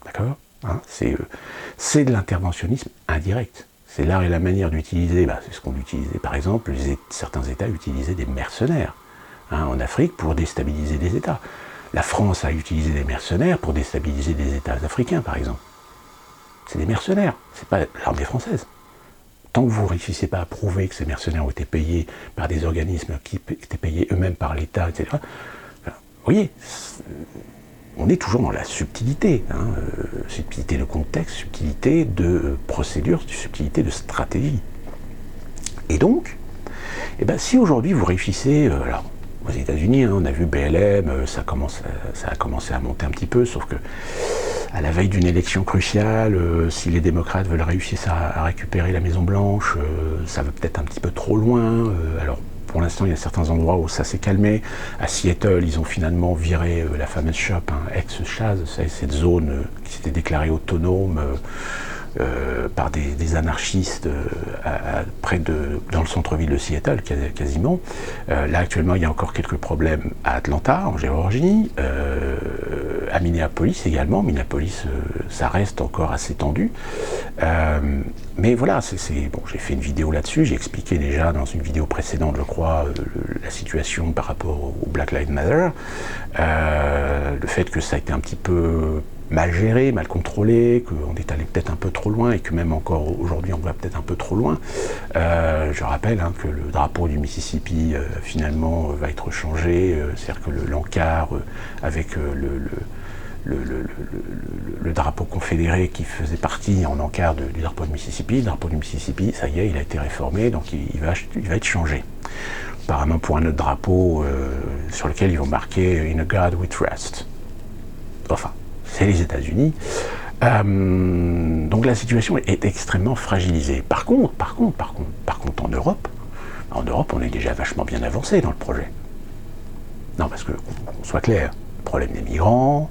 D'accord, hein, c'est de l'interventionnisme indirect. C'est l'art et la manière d'utiliser, c'est ce qu'on utilisait par exemple, certains États utilisaient des mercenaires en Afrique pour déstabiliser des États. La France a utilisé des mercenaires pour déstabiliser des États africains, par exemple. C'est des mercenaires, c'est pas l'armée française. tant que vous ne réussissez pas à prouver que ces mercenaires ont été payés par des organismes qui étaient payés eux-mêmes par l'État, etc., vous voyez, on est toujours dans la subtilité, subtilité de contexte, subtilité de procédure, subtilité de stratégie. Et donc, si aujourd'hui vous réussissez, alors aux États-Unis, on a vu BLM, ça a commencé à monter un petit peu, sauf que à la veille d'une élection cruciale, si les démocrates veulent réussir à récupérer la Maison-Blanche, ça va peut-être un petit peu trop loin. Alors, pour l'instant, il y a certains endroits où ça s'est calmé. À Seattle, ils ont finalement viré la fameuse shop, ex-Chaz, cette zone qui s'était déclarée autonome par des anarchistes dans le centre-ville de Seattle, quasiment. Là, actuellement, il y a encore quelques problèmes à Atlanta, en Géorgie, à Minneapolis également. Minneapolis, ça reste encore assez tendu. Mais voilà, bon, j'ai fait une vidéo là-dessus, j'ai expliqué déjà dans une vidéo précédente, je crois, la situation par rapport au Black Lives Matter, le fait que ça a été un petit peu mal géré, mal contrôlé, qu'on est allé peut-être un peu trop loin et que même encore aujourd'hui on va peut-être un peu trop loin. Je rappelle que le drapeau du Mississippi finalement va être changé, c'est-à-dire que l'encart avec le drapeau confédéré qui faisait partie en encart du drapeau du Mississippi. Le drapeau du Mississippi, ça y est, il a été réformé, donc il va être changé. Apparemment pour un autre drapeau sur lequel ils vont marquer « In a God we trust ». Enfin, c'est les États-Unis. Donc la situation est extrêmement fragilisée. Par contre, en Europe, on est déjà vachement bien avancé dans le projet. Non, parce qu'on soit clair, le problème des migrants,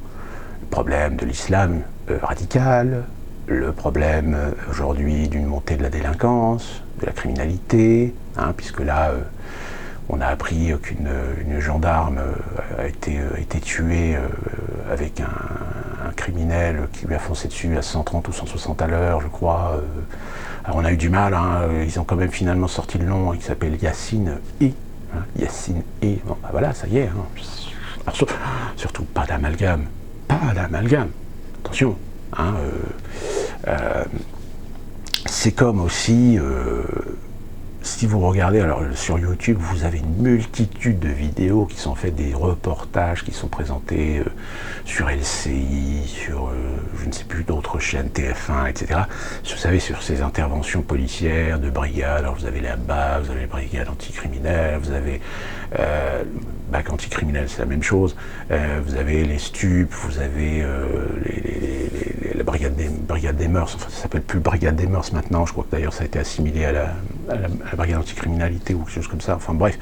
le problème de l'islam radical, le problème aujourd'hui d'une montée de la délinquance, de la criminalité, puisque là, on a appris qu'une gendarme a été tuée avec un criminel qui lui a foncé dessus à 130 ou 160 à l'heure, je crois. Alors on a eu du mal, ils ont quand même finalement sorti le nom, il s'appelle Yassine E. Yassine E. Bon, voilà, ça y est. Alors, surtout, pas d'amalgame. Attention. C'est comme aussi... si vous regardez, alors sur YouTube, vous avez une multitude de vidéos qui sont faites, des reportages qui sont présentés sur LCI, sur je ne sais plus d'autres chaînes, TF1, etc. Vous savez, sur ces interventions policières de brigades, alors vous avez la BA, vous avez les brigades anticriminelles, vous avez BAC anticriminel, c'est la même chose, vous avez les stupes, vous avez la brigade des mœurs, enfin ça s'appelle plus brigade des mœurs maintenant, je crois que d'ailleurs ça a été assimilé à la brigade anticriminalité ou quelque chose comme ça, enfin bref,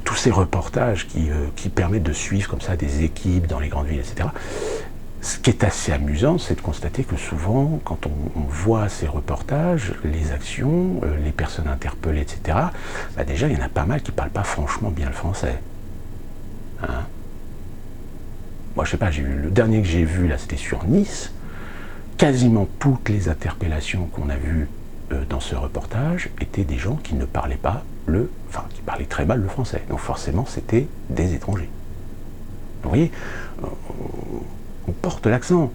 tous ces reportages qui permettent de suivre comme ça des équipes dans les grandes villes, etc. Ce qui est assez amusant, c'est de constater que souvent, quand on voit ces reportages, les actions, les personnes interpellées, etc., déjà, il y en a pas mal qui ne parlent pas franchement bien le français. Moi, je sais pas, le dernier que j'ai vu, là, c'était sur Nice. Quasiment toutes les interpellations qu'on a vues dans ce reportage étaient des gens qui ne parlaient pas qui parlaient très mal le français. Donc forcément, c'était des étrangers. Donc, vous voyez, on porte l'accent.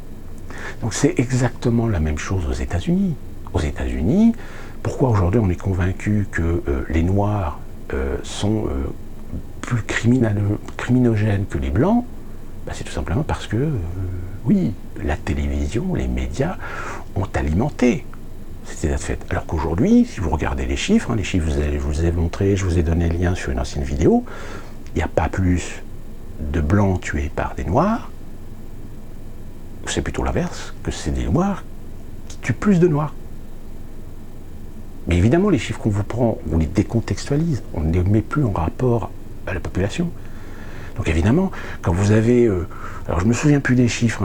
Donc c'est exactement la même chose aux États-Unis. Aux États-Unis, pourquoi aujourd'hui on est convaincu que les Noirs sont plus criminogènes que les Blancs? C'est tout simplement parce que, oui, la télévision, les médias ont alimenté cet état de fait. Alors qu'aujourd'hui, si vous regardez les chiffres, je vous ai montré, je vous ai donné le lien sur une ancienne vidéo, il n'y a pas plus de Blancs tués par des Noirs, c'est plutôt l'inverse, que c'est des Noirs qui tuent plus de Noirs. Mais évidemment, les chiffres qu'on vous prend, on les décontextualise, on ne les met plus en rapport à la population. Donc évidemment, quand vous avez... alors je ne me souviens plus des chiffres,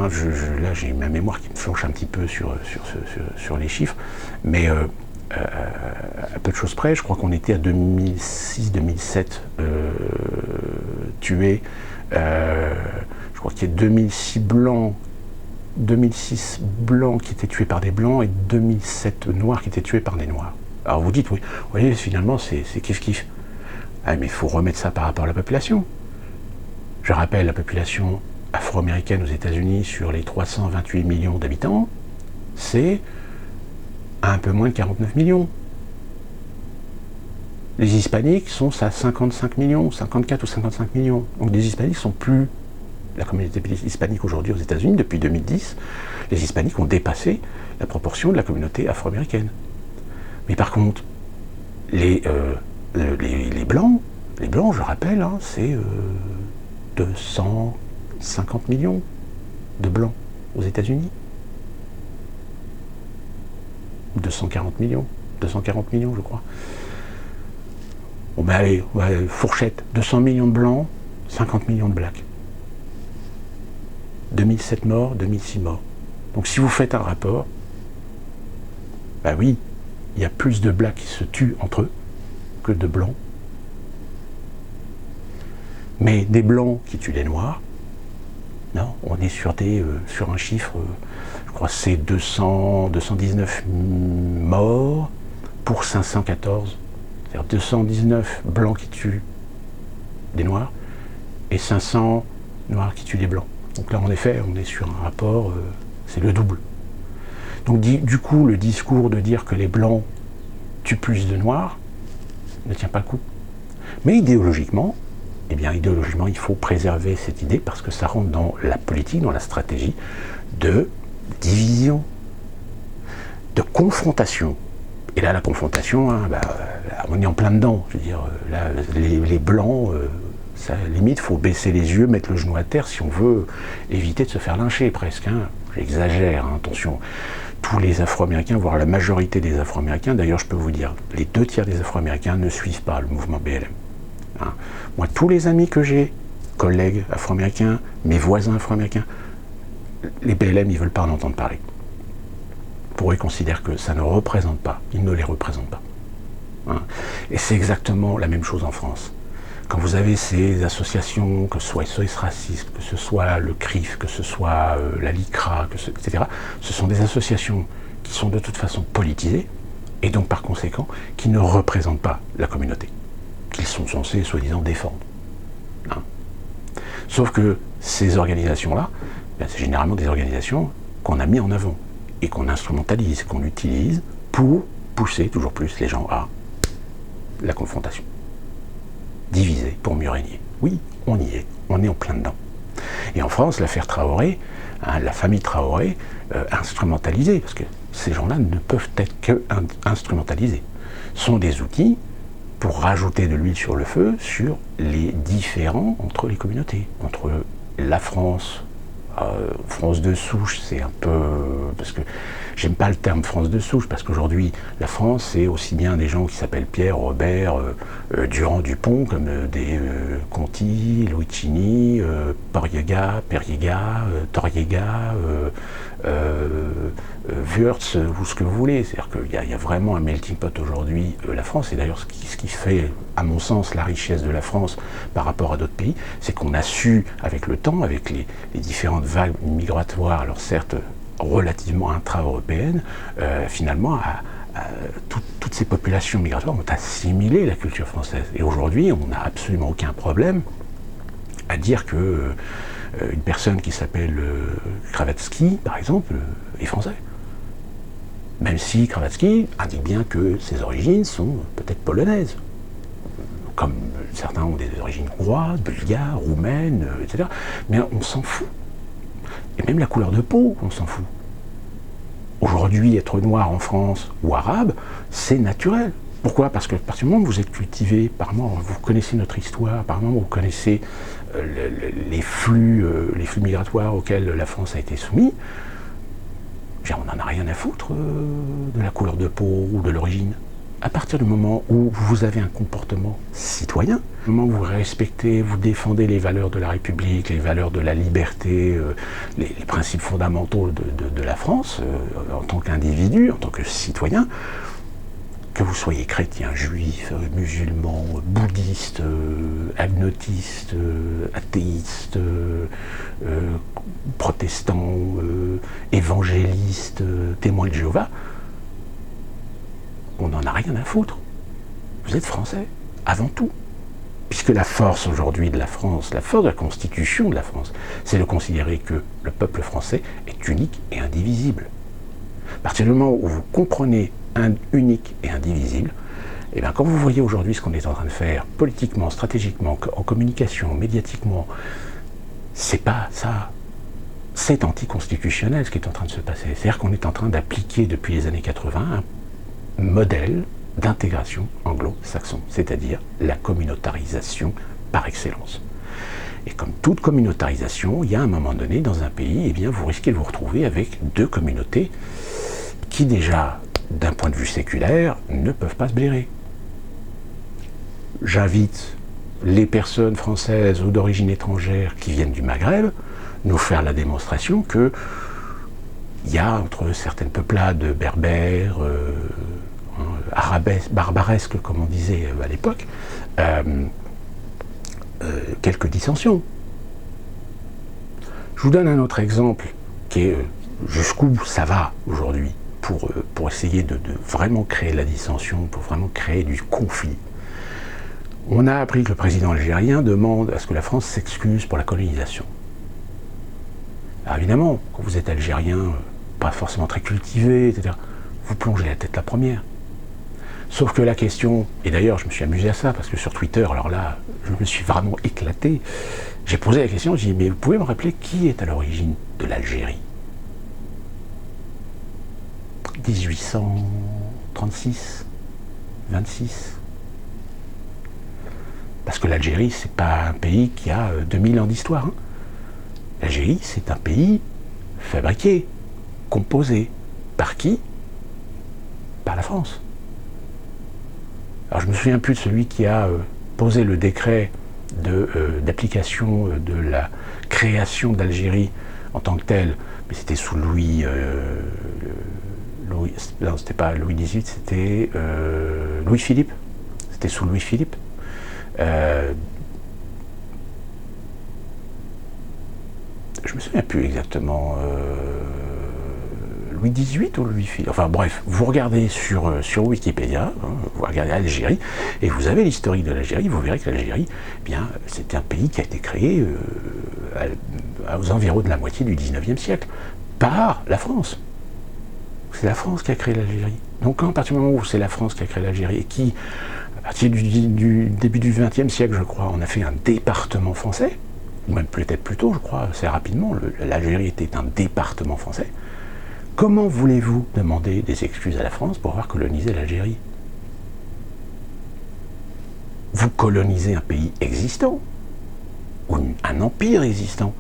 là j'ai ma mémoire qui me flanche un petit peu sur les chiffres, mais à peu de choses près, je crois qu'on était à 2006-2007 tués, je crois qu'il y a 2006 blancs qui étaient tués par des blancs et 2007 noirs qui étaient tués par des noirs. Alors vous dites, oui, vous voyez, finalement c'est kiff-kiff. Mais il faut remettre ça par rapport à la population. Je rappelle, la population afro-américaine aux États-Unis sur les 328 millions d'habitants, c'est un peu moins de 49 millions. Les hispaniques sont à 55 millions, 54 ou 55 millions. Donc les hispaniques sont plus... La communauté hispanique aujourd'hui aux États-Unis, depuis 2010, les hispaniques ont dépassé la proportion de la communauté afro-américaine. Mais par contre, les blancs, je rappelle, hein, c'est 250 millions de blancs aux États-Unis. 240 millions, je crois. Bon ben allez, fourchette, 200 millions de blancs, 50 millions de blacks. 2007 morts, 2006 morts. Donc si vous faites un rapport, ben oui, il y a plus de blacks qui se tuent entre eux que de blancs. Mais des blancs qui tuent les noirs, non, on est sur un chiffre, je crois que c'est 219 morts pour 514. C'est-à-dire 219 blancs qui tuent des noirs et 500 noirs qui tuent des blancs. Donc là, en effet, on est sur un rapport, c'est le double. Donc du coup, le discours de dire que les blancs tuent plus de noirs ne tient pas le coup. Mais idéologiquement, eh bien, idéologiquement, il faut préserver cette idée parce que ça rentre dans la politique, dans la stratégie de division, de confrontation. Et là, la confrontation, hein, on est en plein dedans. Je veux dire, là, les blancs, ça, limite, il faut baisser les yeux, mettre le genou à terre si on veut éviter de se faire lyncher presque. Hein. J'exagère, hein, attention. Tous les Afro-Américains, voire la majorité des Afro-Américains, d'ailleurs, je peux vous dire, les 2 tiers des Afro-Américains ne suivent pas le mouvement BLM. Hein. Moi, tous les amis que j'ai, collègues Afro-Américains, mes voisins Afro-Américains, les BLM, ils ne veulent pas en entendre parler. Pour eux, ils considèrent que ça ne représente pas, ils ne les représentent pas. Hein. Et c'est exactement la même chose en France. Quand vous avez ces associations, que ce soit SOS Racisme, que ce soit le CRIF, que ce soit la LICRA, etc., ce sont des associations qui sont de toute façon politisées, et donc par conséquent, qui ne représentent pas la communauté, qu'ils sont censés, soi-disant, défendre. Hein. Sauf que ces organisations-là, c'est généralement des organisations qu'on a mis en avant, et qu'on instrumentalise, qu'on utilise pour pousser toujours plus les gens à la confrontation. Diviser pour mieux régner. Oui, on y est, on est en plein dedans. Et en France, l'affaire Traoré, hein, la famille Traoré, instrumentalisée, parce que ces gens-là ne peuvent être que instrumentalisés, sont des outils pour rajouter de l'huile sur le feu sur les différends entre les communautés, entre la France, France de souche, c'est un peu... parce que j'aime pas le terme France de souche, parce qu'aujourd'hui, la France, c'est aussi bien des gens qui s'appellent Pierre, Robert, Durand, Dupont, comme des Conti, Luigini, Poriega, Toriega, Wurtz, ou ce que vous voulez. C'est-à-dire qu'il y a vraiment un melting pot aujourd'hui, la France, et d'ailleurs ce qui fait, à mon sens, la richesse de la France par rapport à d'autres pays, c'est qu'on a su, avec le temps, avec les différentes vagues migratoires, alors certes relativement intra-européennes, finalement, toutes ces populations migratoires ont assimilé la culture française. Et aujourd'hui, on n'a absolument aucun problème à dire que une personne qui s'appelle Kravatsky, par exemple, est français. Même si Kravatsky indique bien que ses origines sont peut-être polonaises. Comme certains ont des origines hongroises, bulgares, roumaines, etc. Mais on s'en fout. Et même la couleur de peau, on s'en fout. Aujourd'hui, être noir en France ou arabe, c'est naturel. Pourquoi? Parce que à partir du moment où vous êtes cultivé, apparemment, vous connaissez notre histoire, apparemment, vous connaissez les flux migratoires auxquels la France a été soumise, on n'en a rien à foutre de la couleur de peau ou de l'origine. À partir du moment où vous avez un comportement citoyen, au moment où vous respectez, vous défendez les valeurs de la République, les valeurs de la liberté, les principes fondamentaux de la France, en tant qu'individu, en tant que citoyen, que vous soyez chrétien, juif, musulman, bouddhiste, agnotiste, athéiste, protestant, évangéliste, témoin de Jéhovah, on n'en a rien à foutre. Vous êtes français, avant tout. Puisque la force aujourd'hui de la France, la force de la Constitution de la France, c'est de considérer que le peuple français est unique et indivisible. À partir du moment où vous comprenez unique et indivisible, Et bien quand vous voyez aujourd'hui ce qu'on est en train de faire, politiquement, stratégiquement, en communication, médiatiquement, c'est pas ça. C'est anticonstitutionnel ce qui est en train de se passer. C'est-à-dire qu'on est en train d'appliquer depuis les années 80 un modèle d'intégration anglo-saxon, c'est-à-dire la communautarisation par excellence. Et comme toute communautarisation, il y a un moment donné dans un pays, eh bien, vous risquez de vous retrouver avec deux communautés qui déjà, d'un point de vue séculaire, ne peuvent pas se blairer. J'invite les personnes françaises ou d'origine étrangère qui viennent du Maghreb nous faire la démonstration que il y a entre certaines peuplades berbères, arabesques, barbaresques comme on disait à l'époque, quelques dissensions. Je vous donne un autre exemple qui est jusqu'où ça va aujourd'hui pour essayer de vraiment créer la dissension, pour vraiment créer du conflit. On a appris que le président algérien demande à ce que la France s'excuse pour la colonisation. Alors évidemment, quand vous êtes algérien, pas forcément très cultivé, etc., vous plongez la tête la première. Sauf que la question, et d'ailleurs je me suis amusé à ça, parce que sur Twitter, alors là, je me suis vraiment éclaté, j'ai posé la question, j'ai dit, mais vous pouvez me rappeler qui est à l'origine de l'Algérie ? 1836, 26. Parce que l'Algérie, c'est pas un pays qui a 2000 ans d'histoire. Hein. L'Algérie, c'est un pays fabriqué, composé. Par qui ? Par la France. Alors je me souviens plus de celui qui a posé le décret d'application de la création d'Algérie en tant que telle, mais c'était sous Louis... non, c'était pas Louis XVIII, c'était Louis-Philippe. C'était sous Louis-Philippe. Je me souviens plus exactement Louis XVIII ou Louis-Philippe. Enfin bref, vous regardez sur Wikipédia, hein, vous regardez Algérie, et vous avez l'historique de l'Algérie, vous verrez que l'Algérie, eh bien, c'était un pays qui a été créé aux environs de la moitié du XIXe siècle, par la France. C'est la France qui a créé l'Algérie. Donc à partir du moment où c'est la France qui a créé l'Algérie, et qui, à partir du début du XXe siècle, je crois, on a fait un département français, ou même peut-être plus tôt, je crois, assez rapidement, l'Algérie était un département français. Comment voulez-vous demander des excuses à la France pour avoir colonisé l'Algérie ? Vous colonisez un pays existant, ou un empire existant,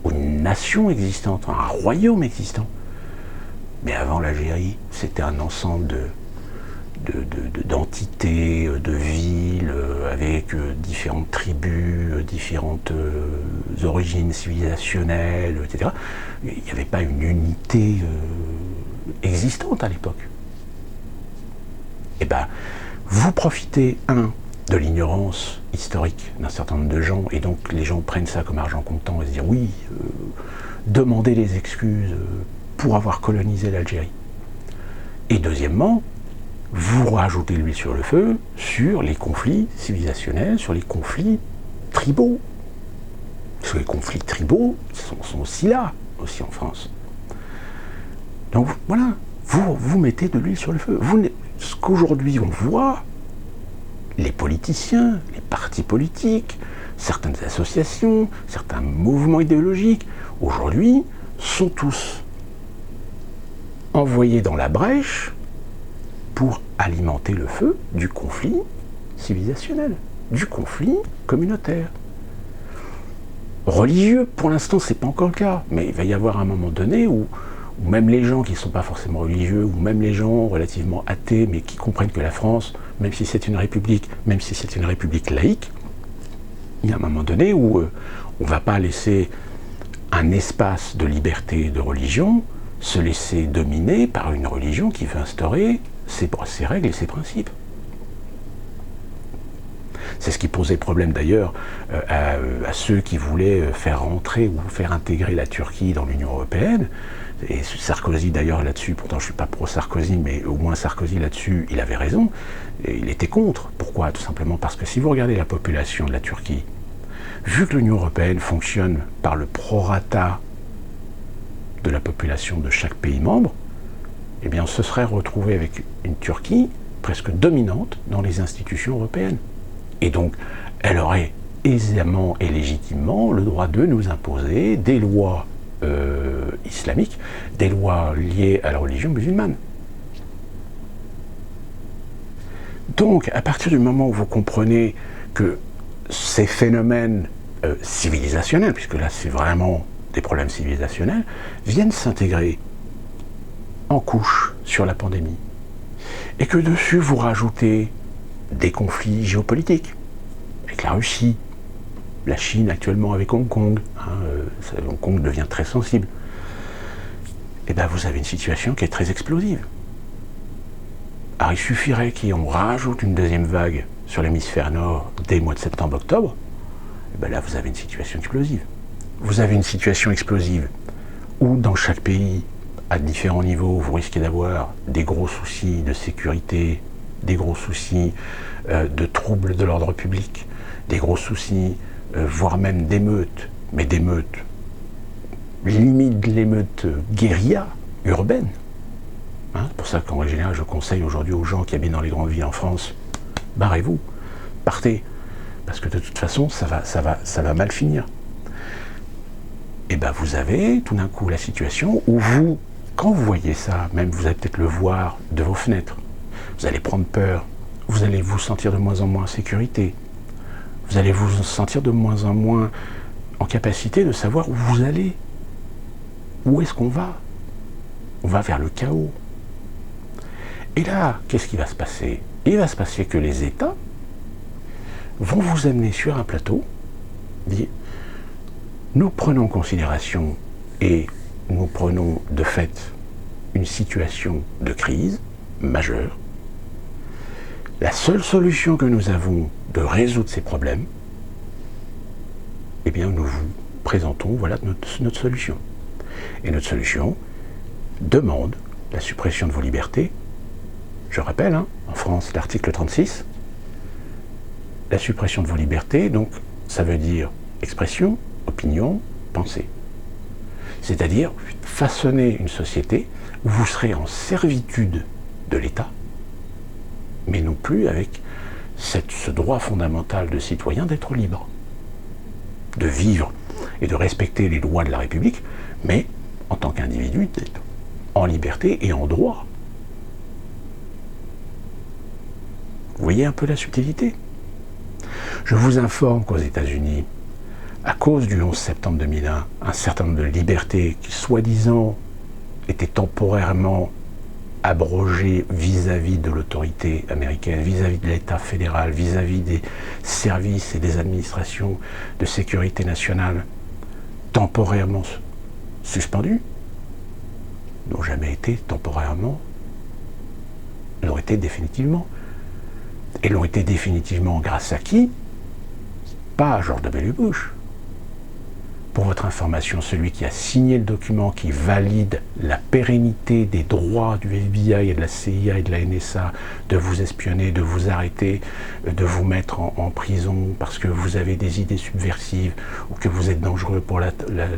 ou une nation existante, un royaume existant. Mais avant l'Algérie, c'était un ensemble d'entités, de villes, avec différentes tribus, différentes origines civilisationnelles, etc. Il n'y avait pas une unité existante à l'époque. Eh bien, vous profitez, de l'ignorance historique d'un certain nombre de gens, et donc les gens prennent ça comme argent comptant et se disent oui, demandez les excuses pour avoir colonisé l'Algérie. Et deuxièmement, vous rajoutez l'huile sur le feu sur les conflits civilisationnels, sur les conflits tribaux. Parce que les conflits tribaux sont aussi là, aussi en France. Donc voilà, vous mettez de l'huile sur le feu. Ce qu'aujourd'hui on voit, les politiciens, les partis politiques, certaines associations, certains mouvements idéologiques, aujourd'hui, sont tous envoyés dans la brèche pour alimenter le feu du conflit civilisationnel, du conflit communautaire. Religieux, pour l'instant, c'est pas encore le cas, mais il va y avoir un moment donné où même les gens qui ne sont pas forcément religieux, ou même les gens relativement athées, mais qui comprennent que la France, même si c'est une république laïque, il y a un moment donné où on ne va pas laisser un espace de liberté et de religion se laisser dominer par une religion qui veut instaurer ses règles et ses principes. C'est ce qui posait problème d'ailleurs à ceux qui voulaient faire rentrer ou faire intégrer la Turquie dans l'Union européenne. Et Sarkozy d'ailleurs là-dessus, pourtant je ne suis pas pro-Sarkozy, mais au moins Sarkozy là-dessus, il avait raison, et il était contre. Pourquoi ? Tout simplement parce que si vous regardez la population de la Turquie, vu que l'Union européenne fonctionne par le prorata de la population de chaque pays membre, eh bien on se serait retrouvé avec une Turquie presque dominante dans les institutions européennes. Et donc, elle aurait aisément et légitimement le droit de nous imposer des lois islamiques, des lois liées à la religion musulmane. Donc, à partir du moment où vous comprenez que ces phénomènes civilisationnels, puisque là c'est vraiment des problèmes civilisationnels, viennent s'intégrer en couche sur la pandémie, et que dessus vous rajoutez des conflits géopolitiques, avec la Russie, la Chine actuellement avec Hong Kong, Hong Kong devient très sensible, et bien vous avez une situation qui est très explosive. Alors il suffirait qu'on rajoute une deuxième vague sur l'hémisphère nord dès le mois de septembre-octobre, et bien là vous avez une situation explosive. Vous avez une situation explosive où dans chaque pays, à différents niveaux, vous risquez d'avoir des gros soucis de sécurité, des gros soucis de troubles de l'ordre public, des gros soucis, voire même d'émeutes, mais d'émeutes, limite de l'émeute guérilla urbaine. C'est pour ça qu'en général, je conseille aujourd'hui aux gens qui habitent dans les grandes villes en France, barrez-vous, partez, parce que de toute façon, ça va mal finir. Et bien vous avez tout d'un coup la situation où vous, quand vous voyez ça, même vous allez peut-être le voir de vos fenêtres, vous allez prendre peur, vous allez vous sentir de moins en moins en sécurité, vous allez vous sentir de moins en moins en capacité de savoir où vous allez, où est-ce qu'on va. On va vers le chaos. Et là, qu'est-ce qui va se passer? Il va se passer que les États vont vous amener sur un plateau, dire nous prenons en considération et nous prenons de fait une situation de crise majeure. La seule solution que nous avons de résoudre ces problèmes, eh bien nous vous présentons voilà notre solution. Et notre solution demande la suppression de vos libertés. Je rappelle, en France, l'article 36, la suppression de vos libertés, donc ça veut dire expression, opinion, pensée. C'est-à-dire façonner une société où vous serez en servitude de l'État, mais non plus avec ce droit fondamental de citoyen d'être libre, de vivre et de respecter les lois de la République, mais en tant qu'individu, d'être en liberté et en droit. Vous voyez un peu la subtilité? Je vous informe qu'aux États-Unis, à cause du 11 septembre 2001, un certain nombre de libertés qui, soi-disant, étaient temporairement abrogées vis-à-vis de l'autorité américaine, vis-à-vis de l'État fédéral, vis-à-vis des services et des administrations de sécurité nationale, temporairement suspendues, n'ont jamais été temporairement, l'ont été définitivement. Et l'ont été définitivement grâce à qui? Pas à George W. Bush. Pour votre information, celui qui a signé le document qui valide la pérennité des droits du FBI et de la CIA et de la NSA de vous espionner, de vous arrêter, de vous mettre en prison parce que vous avez des idées subversives ou que vous êtes dangereux pour la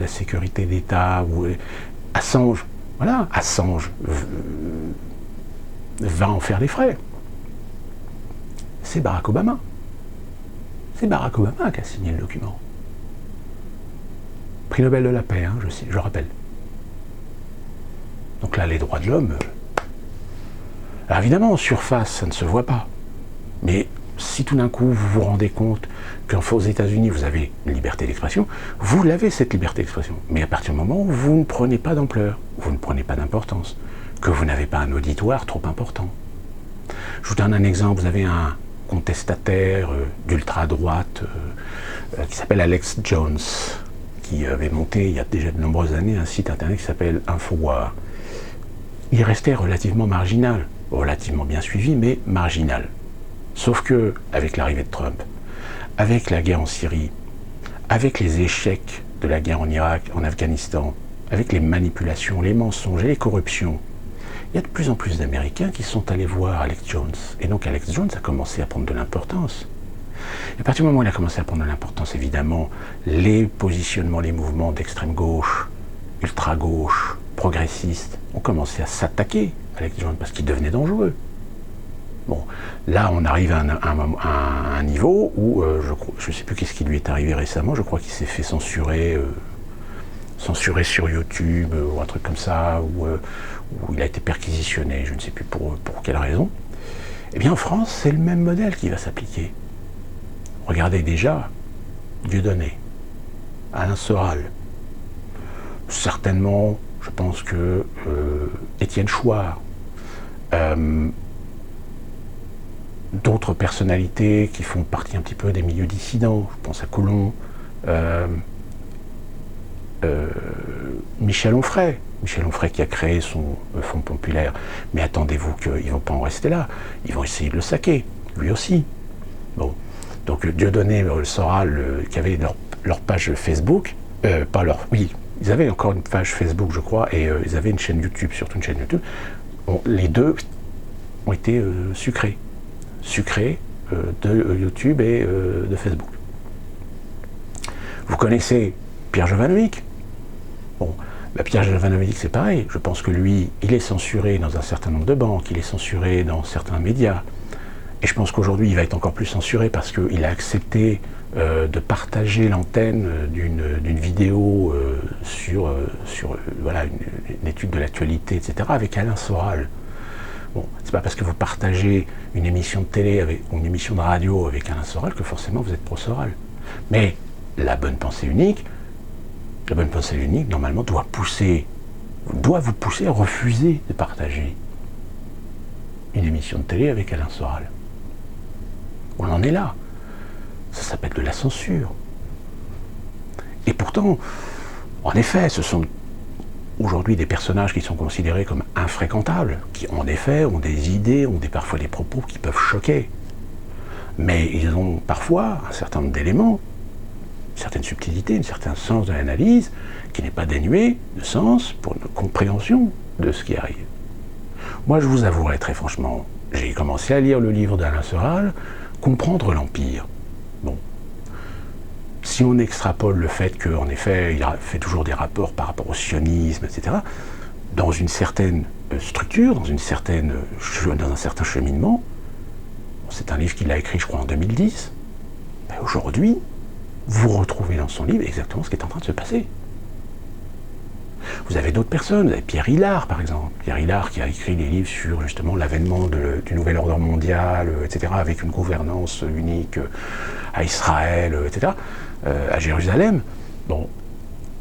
sécurité d'État. Ou Assange, voilà, Assange va en faire les frais. C'est Barack Obama. C'est Barack Obama qui a signé le document. Prix Nobel de la paix, je rappelle. Donc là, les droits de l'homme... Alors évidemment, en surface, ça ne se voit pas. Mais si tout d'un coup, vous vous rendez compte qu'aux États-Unis, vous avez une liberté d'expression, vous l'avez, cette liberté d'expression. Mais à partir du moment où vous ne prenez pas d'ampleur, vous ne prenez pas d'importance, que vous n'avez pas un auditoire trop important. Je vous donne un exemple. Vous avez un contestataire d'ultra-droite qui s'appelle Alex Jones, qui avait monté il y a déjà de nombreuses années un site internet qui s'appelle Infowar. Il restait relativement marginal, relativement bien suivi, mais marginal. Sauf que, avec l'arrivée de Trump, avec la guerre en Syrie, avec les échecs de la guerre en Irak, en Afghanistan, avec les manipulations, les mensonges et les corruptions, il y a de plus en plus d'Américains qui sont allés voir Alex Jones. Et donc Alex Jones a commencé à prendre de l'importance. Et à partir du moment où il a commencé à prendre de l'importance, évidemment, les positionnements, les mouvements d'extrême gauche, ultra-gauche, progressistes, ont commencé à s'attaquer à Alex Jones parce qu'il devenait dangereux. Bon, là, on arrive à un niveau où, je ne sais plus qu'est-ce qui lui est arrivé récemment, je crois qu'il s'est fait censurer sur YouTube ou un truc comme ça, où il a été perquisitionné, je ne sais plus pour quelle raison. Eh bien, en France, c'est le même modèle qui va s'appliquer. Regardez déjà Dieudonné, Alain Soral, certainement, je pense que Étienne Chouard, d'autres personnalités qui font partie un petit peu des milieux dissidents, je pense à Colomb, Michel Onfray qui a créé son Fonds populaire, mais attendez-vous qu'ils ne vont pas en rester là, ils vont essayer de le saquer, lui aussi. Bon. Donc Dieudonné, Soral, qui avaient leur page Facebook, oui, ils avaient encore une page Facebook, je crois, et ils avaient une chaîne YouTube, surtout une chaîne YouTube. Bon, les deux ont été sucrés de YouTube et de Facebook. Vous connaissez Pierre Jovanovic? Bon, Pierre Jovanovic, c'est pareil. Je pense que lui, il est censuré dans un certain nombre de banques, il est censuré dans certains médias. Et je pense qu'aujourd'hui, il va être encore plus censuré parce qu'il a accepté de partager l'antenne d'une vidéo sur voilà, une étude de l'actualité, etc., avec Alain Soral. Bon, c'est pas parce que vous partagez une émission de télé ou une émission de radio avec Alain Soral que forcément vous êtes pro-Soral. Mais la bonne pensée unique, normalement, doit vous pousser à refuser de partager une émission de télé avec Alain Soral. On en est là. Ça s'appelle de la censure. Et pourtant, en effet, ce sont aujourd'hui des personnages qui sont considérés comme infréquentables, qui en effet ont des idées, ont parfois des propos qui peuvent choquer. Mais ils ont parfois un certain nombre d'éléments, une certaine subtilité, un certain sens de l'analyse, qui n'est pas dénué de sens pour une compréhension de ce qui arrive. Moi, je vous avouerai très franchement, j'ai commencé à lire le livre d'Alain Soral, Comprendre l'Empire. Bon. Si on extrapole le fait qu'en effet, il fait toujours des rapports par rapport au sionisme, etc., dans une certaine structure, dans un certain cheminement, c'est un livre qu'il a écrit, je crois, en 2010, mais aujourd'hui, vous retrouvez dans son livre exactement ce qui est en train de se passer. Vous avez d'autres personnes, vous avez Pierre Hillard, par exemple. Pierre Hillard qui a écrit des livres sur justement l'avènement du nouvel ordre mondial, etc., avec une gouvernance unique à Israël, etc., à Jérusalem. Bon,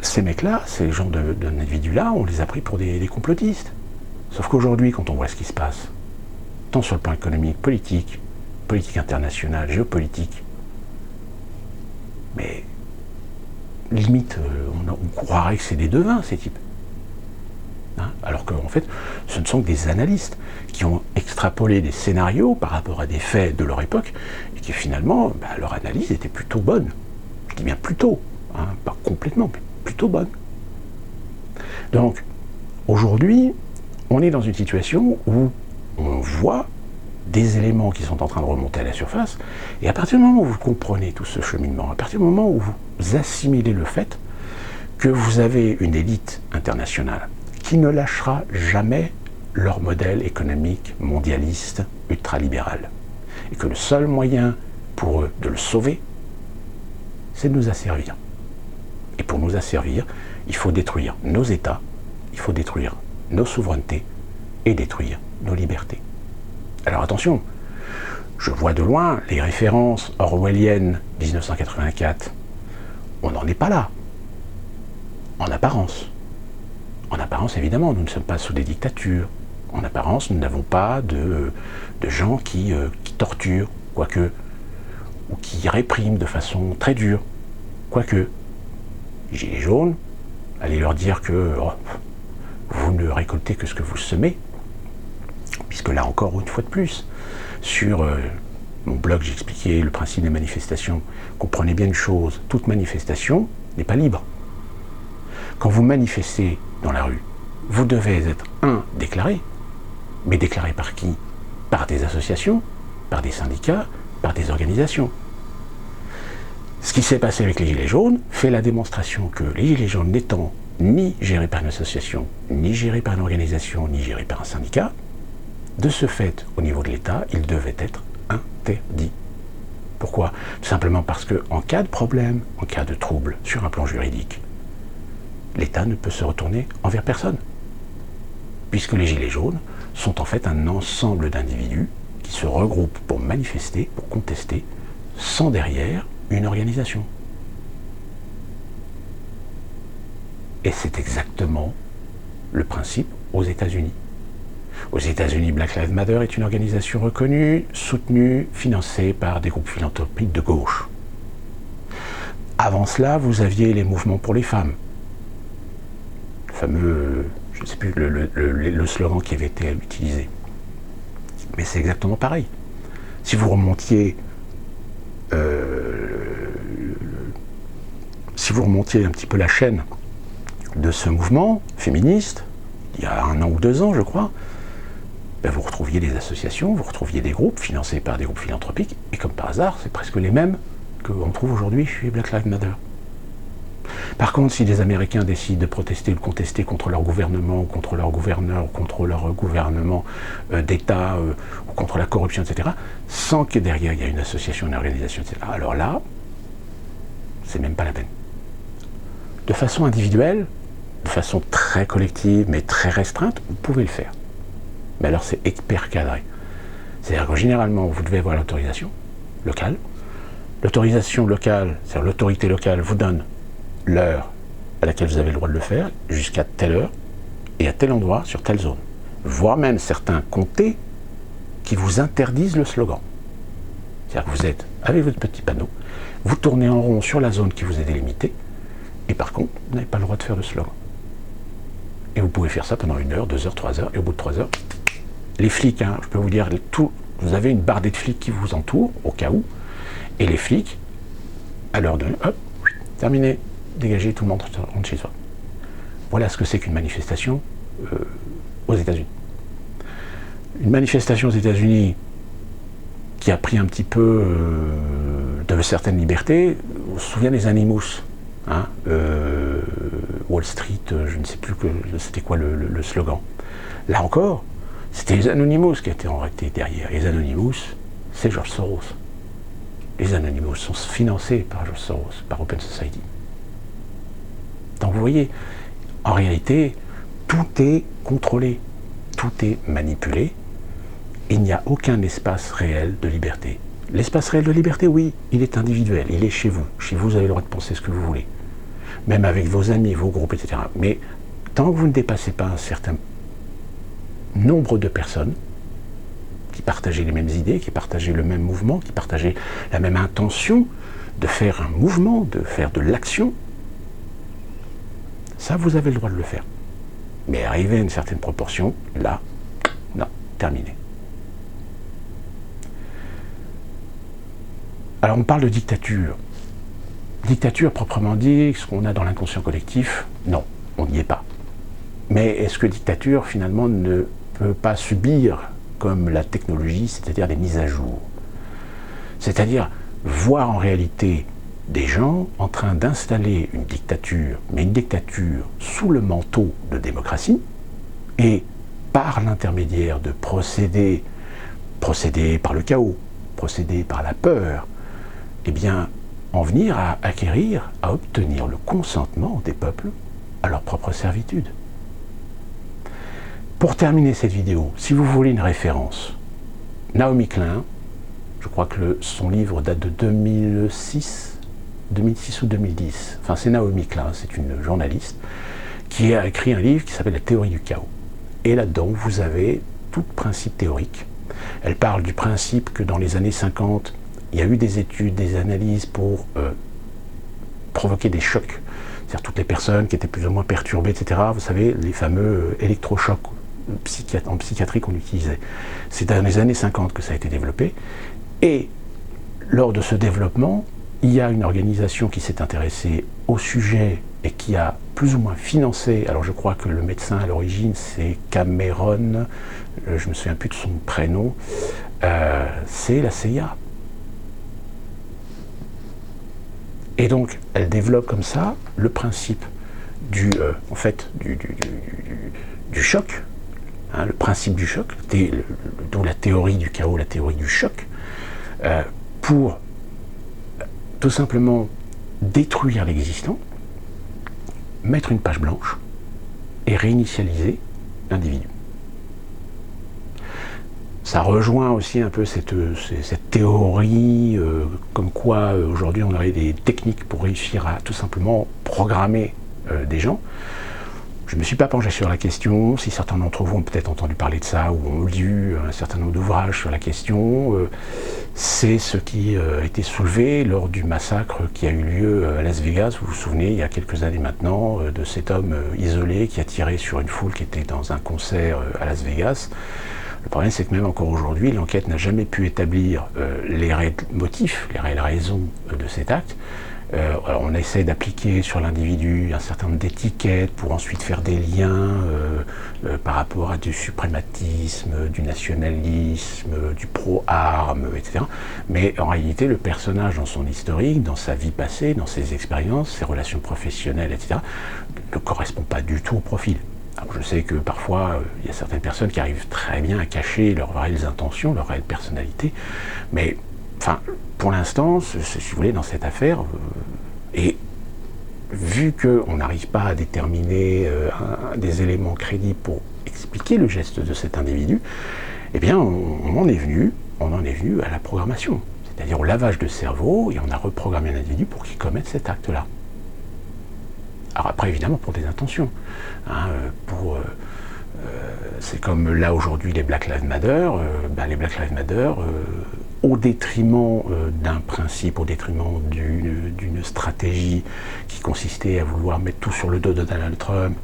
ces mecs-là, ces genres d'individus-là, on les a pris pour des complotistes. Sauf qu'aujourd'hui, quand on voit ce qui se passe, tant sur le plan économique, politique internationale, géopolitique, mais limite, on croirait que c'est des devins, ces types. Hein, alors qu'en fait, ce ne sont que des analystes qui ont extrapolé des scénarios par rapport à des faits de leur époque, et qui finalement, leur analyse était plutôt bonne. Je dis bien plutôt, hein, pas complètement, mais plutôt bonne. Donc, aujourd'hui, on est dans une situation où on voit des éléments qui sont en train de remonter à la surface, et à partir du moment où vous comprenez tout ce cheminement, à partir du moment où vous assimilez le fait que vous avez une élite internationale qui ne lâchera jamais leur modèle économique mondialiste ultralibéral, et que le seul moyen pour eux de le sauver, c'est de nous asservir. Et pour nous asservir, il faut détruire nos États, il faut détruire nos souverainetés et détruire nos libertés. Alors attention, je vois de loin les références orwelliennes 1984. On n'en est pas là. En apparence. En apparence, évidemment, nous ne sommes pas sous des dictatures. En apparence, nous n'avons pas de gens qui torturent, quoique, ou qui répriment de façon très dure, quoique. Les Gilets jaunes, allez leur dire que vous ne récoltez que ce que vous semez, puisque là encore, une fois de plus, sur mon blog, j'expliquais le principe des manifestations. Comprenez bien une chose, toute manifestation n'est pas libre. Quand vous manifestez dans la rue, vous devez être, déclaré. Mais déclaré par qui? Par des associations, par des syndicats, par des organisations. Ce qui s'est passé avec les Gilets jaunes fait la démonstration que les Gilets jaunes n'étant ni gérés par une association, ni gérés par une organisation, ni gérés par un syndicat, De ce fait, au niveau de l'État, il devait être interdit. Pourquoi? Tout simplement parce qu'en cas de problème, en cas de trouble sur un plan juridique, l'État ne peut se retourner envers personne. Puisque les Gilets jaunes sont en fait un ensemble d'individus qui se regroupent pour manifester, pour contester, sans derrière une organisation. Et c'est exactement le principe aux États-Unis. Aux États-Unis, Black Lives Matter est une organisation reconnue, soutenue, financée par des groupes philanthropiques de gauche. Avant cela, vous aviez les mouvements pour les femmes. Le fameux, je ne sais plus le slogan qui avait été utilisé. Mais c'est exactement pareil. Si vous remontiez un petit peu la chaîne de ce mouvement féministe, il y a 1 an ou 2 ans, je crois, ben vous retrouviez des associations, vous retrouviez des groupes financés par des groupes philanthropiques, et comme par hasard, c'est presque les mêmes qu'on trouve aujourd'hui chez Black Lives Matter. Par contre, si les Américains décident de protester ou de contester contre leur gouvernement, contre leur gouverneur, contre leur gouvernement d'État, ou contre la corruption, etc., sans que derrière il y ait une association, une organisation, etc., alors là, c'est même pas la peine. De façon individuelle, de façon très collective, mais très restreinte, vous pouvez le faire. Mais alors c'est hyper cadré. C'est-à-dire que généralement, vous devez avoir l'autorisation locale. L'autorisation locale, c'est-à-dire l'autorité locale vous donne l'heure à laquelle vous avez le droit de le faire, jusqu'à telle heure, et à tel endroit, sur telle zone. Voire même certains comtés qui vous interdisent le slogan. C'est-à-dire que vous êtes avec votre petit panneau, vous tournez en rond sur la zone qui vous est délimitée, et par contre, vous n'avez pas le droit de faire le slogan. Et vous pouvez faire ça pendant 1 heure, 2 heures, 3 heures, et au bout de 3 heures, les flics, je peux vous dire, vous avez une bardée de flics qui vous entoure, au cas où, et les flics, à l'heure de, hop, terminé, dégagez, tout le monde rentre chez soi. Voilà ce que c'est qu'une manifestation aux États-Unis. Une manifestation aux États-Unis qui a pris un petit peu de certaines libertés, on se souvient des Animus, Wall Street, je ne sais plus c'était quoi le slogan. Là encore, c'était les Anonymous qui étaient arrêtés derrière. Les Anonymous, c'est George Soros. Les Anonymous sont financés par George Soros, par Open Society. Donc vous voyez, en réalité, tout est contrôlé, tout est manipulé. Il n'y a aucun espace réel de liberté. L'espace réel de liberté, oui, il est individuel, il est chez vous. Chez vous, vous avez le droit de penser ce que vous voulez. Même avec vos amis, vos groupes, etc. Mais tant que vous ne dépassez pas un certain nombre de personnes qui partageaient les mêmes idées, qui partageaient le même mouvement, qui partageaient la même intention de faire un mouvement, de faire de l'action, ça, vous avez le droit de le faire. Mais arrivé à une certaine proportion, là, non, terminé. Alors on parle de dictature. Dictature proprement dit, ce qu'on a dans l'inconscient collectif, non, on n'y est pas. Mais est-ce que dictature finalement ne peut pas subir comme la technologie, c'est-à-dire des mises à jour? C'est-à-dire voir en réalité des gens en train d'installer une dictature, mais une dictature sous le manteau de démocratie, et par l'intermédiaire de procéder par le chaos, procéder par la peur, eh bien, en venir à acquérir, à obtenir le consentement des peuples à leur propre servitude. Pour terminer cette vidéo, si vous voulez une référence, Naomi Klein, je crois que son livre date de 2006 ou 2010, enfin c'est Naomi Klein, c'est une journaliste, qui a écrit un livre qui s'appelle La théorie du chaos. Et là-dedans, vous avez tout principe théorique. Elle parle du principe que dans les années 50, il y a eu des études, des analyses pour provoquer des chocs. C'est-à-dire toutes les personnes qui étaient plus ou moins perturbées, etc. Vous savez, les fameux électrochocs en psychiatrie qu'on utilisait. C'est dans les années 50 que ça a été développé. Et lors de ce développement, il y a une organisation qui s'est intéressée au sujet et qui a plus ou moins financé, alors je crois que le médecin à l'origine c'est Cameron, je me souviens plus de son prénom, c'est la CIA. Et donc, elle développe comme ça le principe du choc, hein, le principe du choc, d'où la théorie du chaos, la théorie du choc, pour tout simplement détruire l'existant, mettre une page blanche et réinitialiser l'individu. Ça rejoint aussi un peu cette théorie comme quoi aujourd'hui on aurait des techniques pour réussir à tout simplement programmer des gens. Je ne me suis pas penché sur la question, si certains d'entre vous ont peut-être entendu parler de ça ou ont lu un certain nombre d'ouvrages sur la question, c'est ce qui a été soulevé lors du massacre qui a eu lieu à Las Vegas. Vous vous souvenez, il y a quelques années maintenant, de cet homme isolé qui a tiré sur une foule qui était dans un concert à Las Vegas. Le problème, c'est que même encore aujourd'hui, l'enquête n'a jamais pu établir les réels motifs, les réelles raisons de cet acte. Alors on essaie d'appliquer sur l'individu un certain nombre d'étiquettes pour ensuite faire des liens par rapport à du suprématisme, du nationalisme, du pro-armes, etc. Mais en réalité, le personnage dans son historique, dans sa vie passée, dans ses expériences, ses relations professionnelles, etc., ne correspond pas du tout au profil. Alors je sais que parfois, il y a certaines personnes qui arrivent très bien à cacher leurs réelles intentions, leur réelle personnalité, mais enfin, pour l'instant, si vous voulez, dans cette affaire, et vu qu'on n'arrive pas à déterminer des éléments crédibles pour expliquer le geste de cet individu, eh bien, on en est venu à la programmation, c'est-à-dire au lavage de cerveau, et on a reprogrammé l'individu pour qu'il commette cet acte-là. Alors après, évidemment, pour des intentions. Hein, c'est comme là aujourd'hui les Black Lives Matter. Les Black Lives Matter, au détriment d'un principe, au détriment d'une stratégie qui consistait à vouloir mettre tout sur le dos de Donald Trump,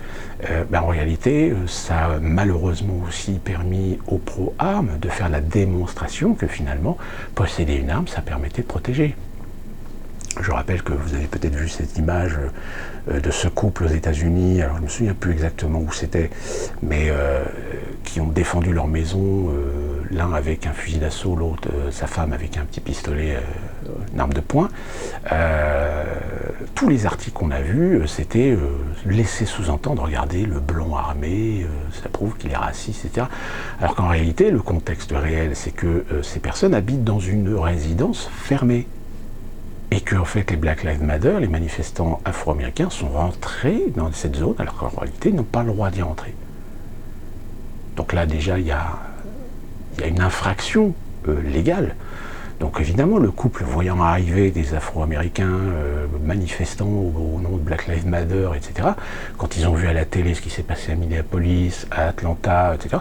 en réalité, ça a malheureusement aussi permis aux pro-armes de faire la démonstration que finalement, posséder une arme, ça permettait de protéger. Je rappelle que vous avez peut-être vu cette image de ce couple aux États-Unis, alors je ne me souviens plus exactement où c'était, mais qui ont défendu leur maison, l'un avec un fusil d'assaut, l'autre, sa femme avec un petit pistolet, une arme de poing. Tous les articles qu'on a vus, c'était laisser sous-entendre, regardez, le blanc armé, ça prouve qu'il est raciste, etc. Alors qu'en réalité, le contexte réel, c'est que ces personnes habitent dans une résidence fermée. Et que en fait les Black Lives Matter, les manifestants afro-américains sont rentrés dans cette zone alors qu'en réalité ils n'ont pas le droit d'y entrer. Donc là déjà il y a une infraction légale. Donc évidemment le couple voyant arriver des afro-américains manifestants au nom de Black Lives Matter, etc., quand ils ont vu à la télé ce qui s'est passé à Minneapolis, à Atlanta, etc.,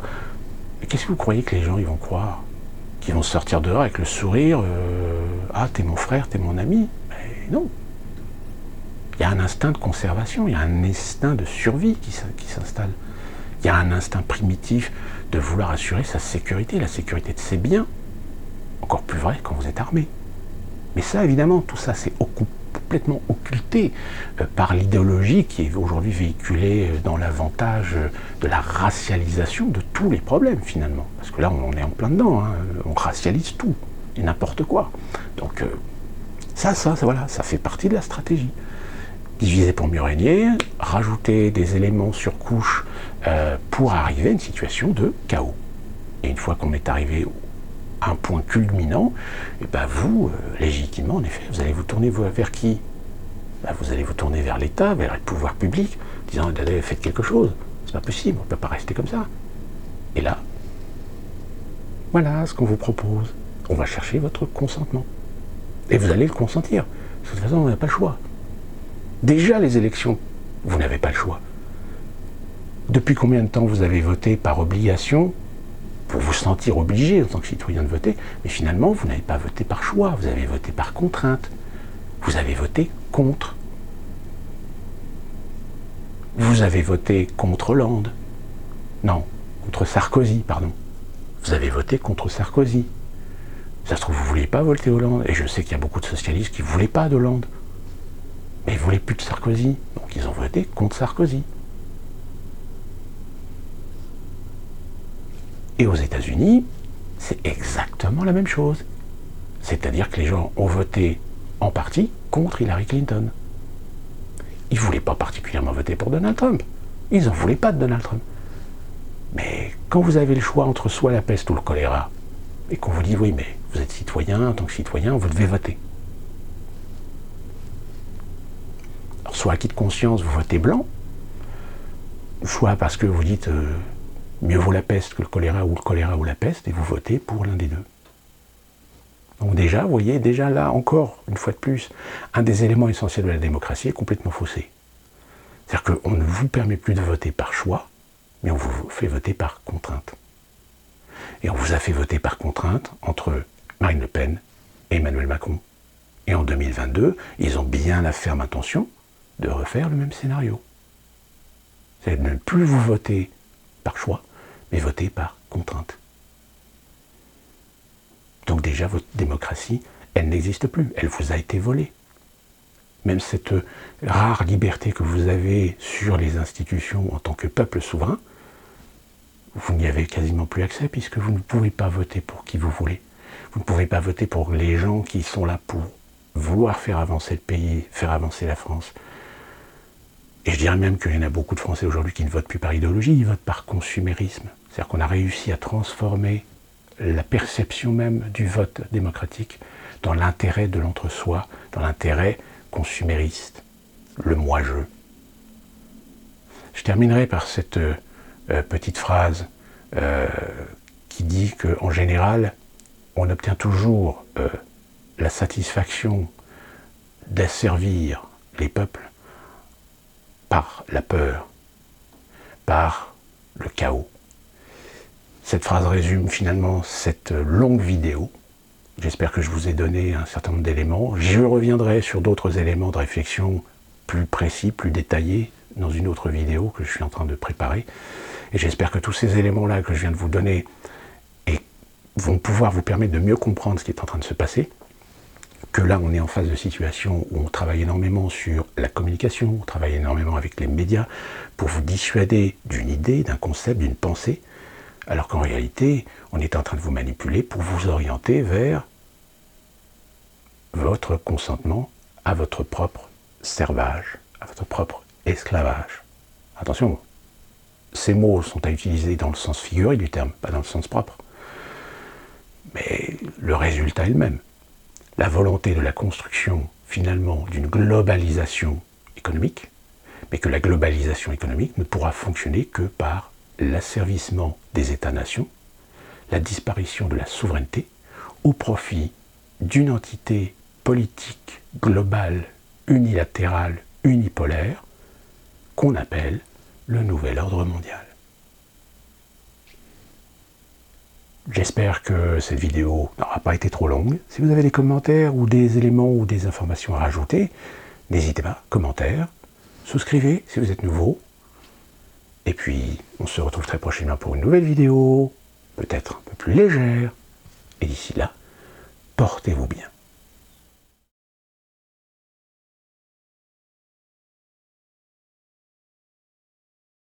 qu'est-ce que vous croyez que les gens ils vont croire ? Qui vont sortir dehors avec le sourire, ah, t'es mon frère, t'es mon ami. Mais non. Il y a un instinct de conservation, il y a un instinct de survie qui s'installe. Il y a un instinct primitif de vouloir assurer sa sécurité, la sécurité de ses biens. Encore plus vrai quand vous êtes armé. Mais ça, évidemment, tout ça, c'est complètement occulté par l'idéologie qui est aujourd'hui véhiculée dans l'avantage de la racialisation de tous les problèmes, finalement. Parce que là, on est en plein dedans, hein. On racialise tout, et n'importe quoi. Donc, voilà, ça fait partie de la stratégie. Diviser pour mieux régner, rajouter des éléments sur couche pour arriver à une situation de chaos. Et une fois qu'on est arrivé à un point culminant, et vous, légitimement, en effet, vous allez vous tourner vers qui ? Vous allez vous tourner vers l'État, vers le pouvoir public, disant « faites quelque chose, c'est pas possible, on ne peut pas rester comme ça ». Et là, voilà ce qu'on vous propose. On va chercher votre consentement. Et vous allez le consentir. De toute façon, on n'a pas le choix. Déjà, les élections, vous n'avez pas le choix. Depuis combien de temps vous avez voté par obligation pour vous sentir obligé en tant que citoyen de voter, mais finalement, vous n'avez pas voté par choix, vous avez voté par contrainte. Vous avez voté contre. Vous avez voté contre Hollande. Non, contre Sarkozy, pardon. Vous avez voté contre Sarkozy. Ça se trouve, vous ne vouliez pas voter Hollande, et je sais qu'il y a beaucoup de socialistes qui ne voulaient pas d'Hollande. Mais ils ne voulaient plus de Sarkozy, donc ils ont voté contre Sarkozy. Et aux États-Unis, c'est exactement la même chose. C'est-à-dire que les gens ont voté en partie contre Hillary Clinton. Ils ne voulaient pas particulièrement voter pour Donald Trump. Ils n'en voulaient pas de Donald Trump. Mais Quand vous avez le choix entre soit la peste ou le choléra, et qu'on vous dit oui, mais vous êtes citoyen, en tant que citoyen, vous devez voter. Alors, soit acquis de conscience, vous votez blanc, soit parce que vous dites mieux vaut la peste que le choléra ou la peste, et vous votez pour l'un des deux. Donc déjà, vous voyez, déjà là, encore, une fois de plus, un des éléments essentiels de la démocratie est complètement faussé. C'est-à-dire qu'on ne vous permet plus de voter par choix, mais on vous fait voter par contrainte. Et on vous a fait voter par contrainte entre Marine Le Pen et Emmanuel Macron. Et en 2022, ils ont bien la ferme intention de refaire le même scénario. C'est de ne plus vous voter par choix, mais voter par contrainte. Donc déjà, votre démocratie, elle n'existe plus, elle vous a été volée. Même cette rare liberté que vous avez sur les institutions en tant que peuple souverain, vous n'y avez quasiment plus accès puisque vous ne pouvez pas voter pour qui vous voulez. Vous ne pouvez pas voter pour les gens qui sont là pour vouloir faire avancer le pays, faire avancer la France. Et je dirais même qu'il y en a beaucoup de Français aujourd'hui qui ne votent plus par idéologie, ils votent par consumérisme. C'est-à-dire qu'on a réussi à transformer la perception même du vote démocratique dans l'intérêt de l'entre-soi, dans l'intérêt consumériste, le moi-je. Je terminerai par cette petite phrase qui dit qu'en général, on obtient toujours la satisfaction d'asservir les peuples par la peur, par le chaos. Cette phrase résume finalement cette longue vidéo. J'espère que je vous ai donné un certain nombre d'éléments. Je reviendrai sur d'autres éléments de réflexion plus précis, plus détaillés, dans une autre vidéo que je suis en train de préparer. Et j'espère que tous ces éléments-là que je viens de vous donner vont pouvoir vous permettre de mieux comprendre ce qui est en train de se passer. Que là, on est en phase de situation où on travaille énormément sur la communication, on travaille énormément avec les médias pour vous dissuader d'une idée, d'un concept, d'une pensée, alors qu'en réalité, on est en train de vous manipuler pour vous orienter vers votre consentement à votre propre servage, à votre propre esclavage. Attention, ces mots sont à utiliser dans le sens figuré du terme, pas dans le sens propre. Mais le résultat est le même. La volonté de la construction, finalement, d'une globalisation économique, mais que la globalisation économique ne pourra fonctionner que par l'asservissement des États-nations, la disparition de la souveraineté, au profit d'une entité politique globale, unilatérale, unipolaire, qu'on appelle le nouvel ordre mondial. J'espère que cette vidéo n'aura pas été trop longue. Si vous avez des commentaires ou des éléments ou des informations à rajouter, n'hésitez pas, commentaires, souscrivez si vous êtes nouveau. Et puis, on se retrouve très prochainement pour une nouvelle vidéo, peut-être un peu plus légère. Et d'ici là, portez-vous bien.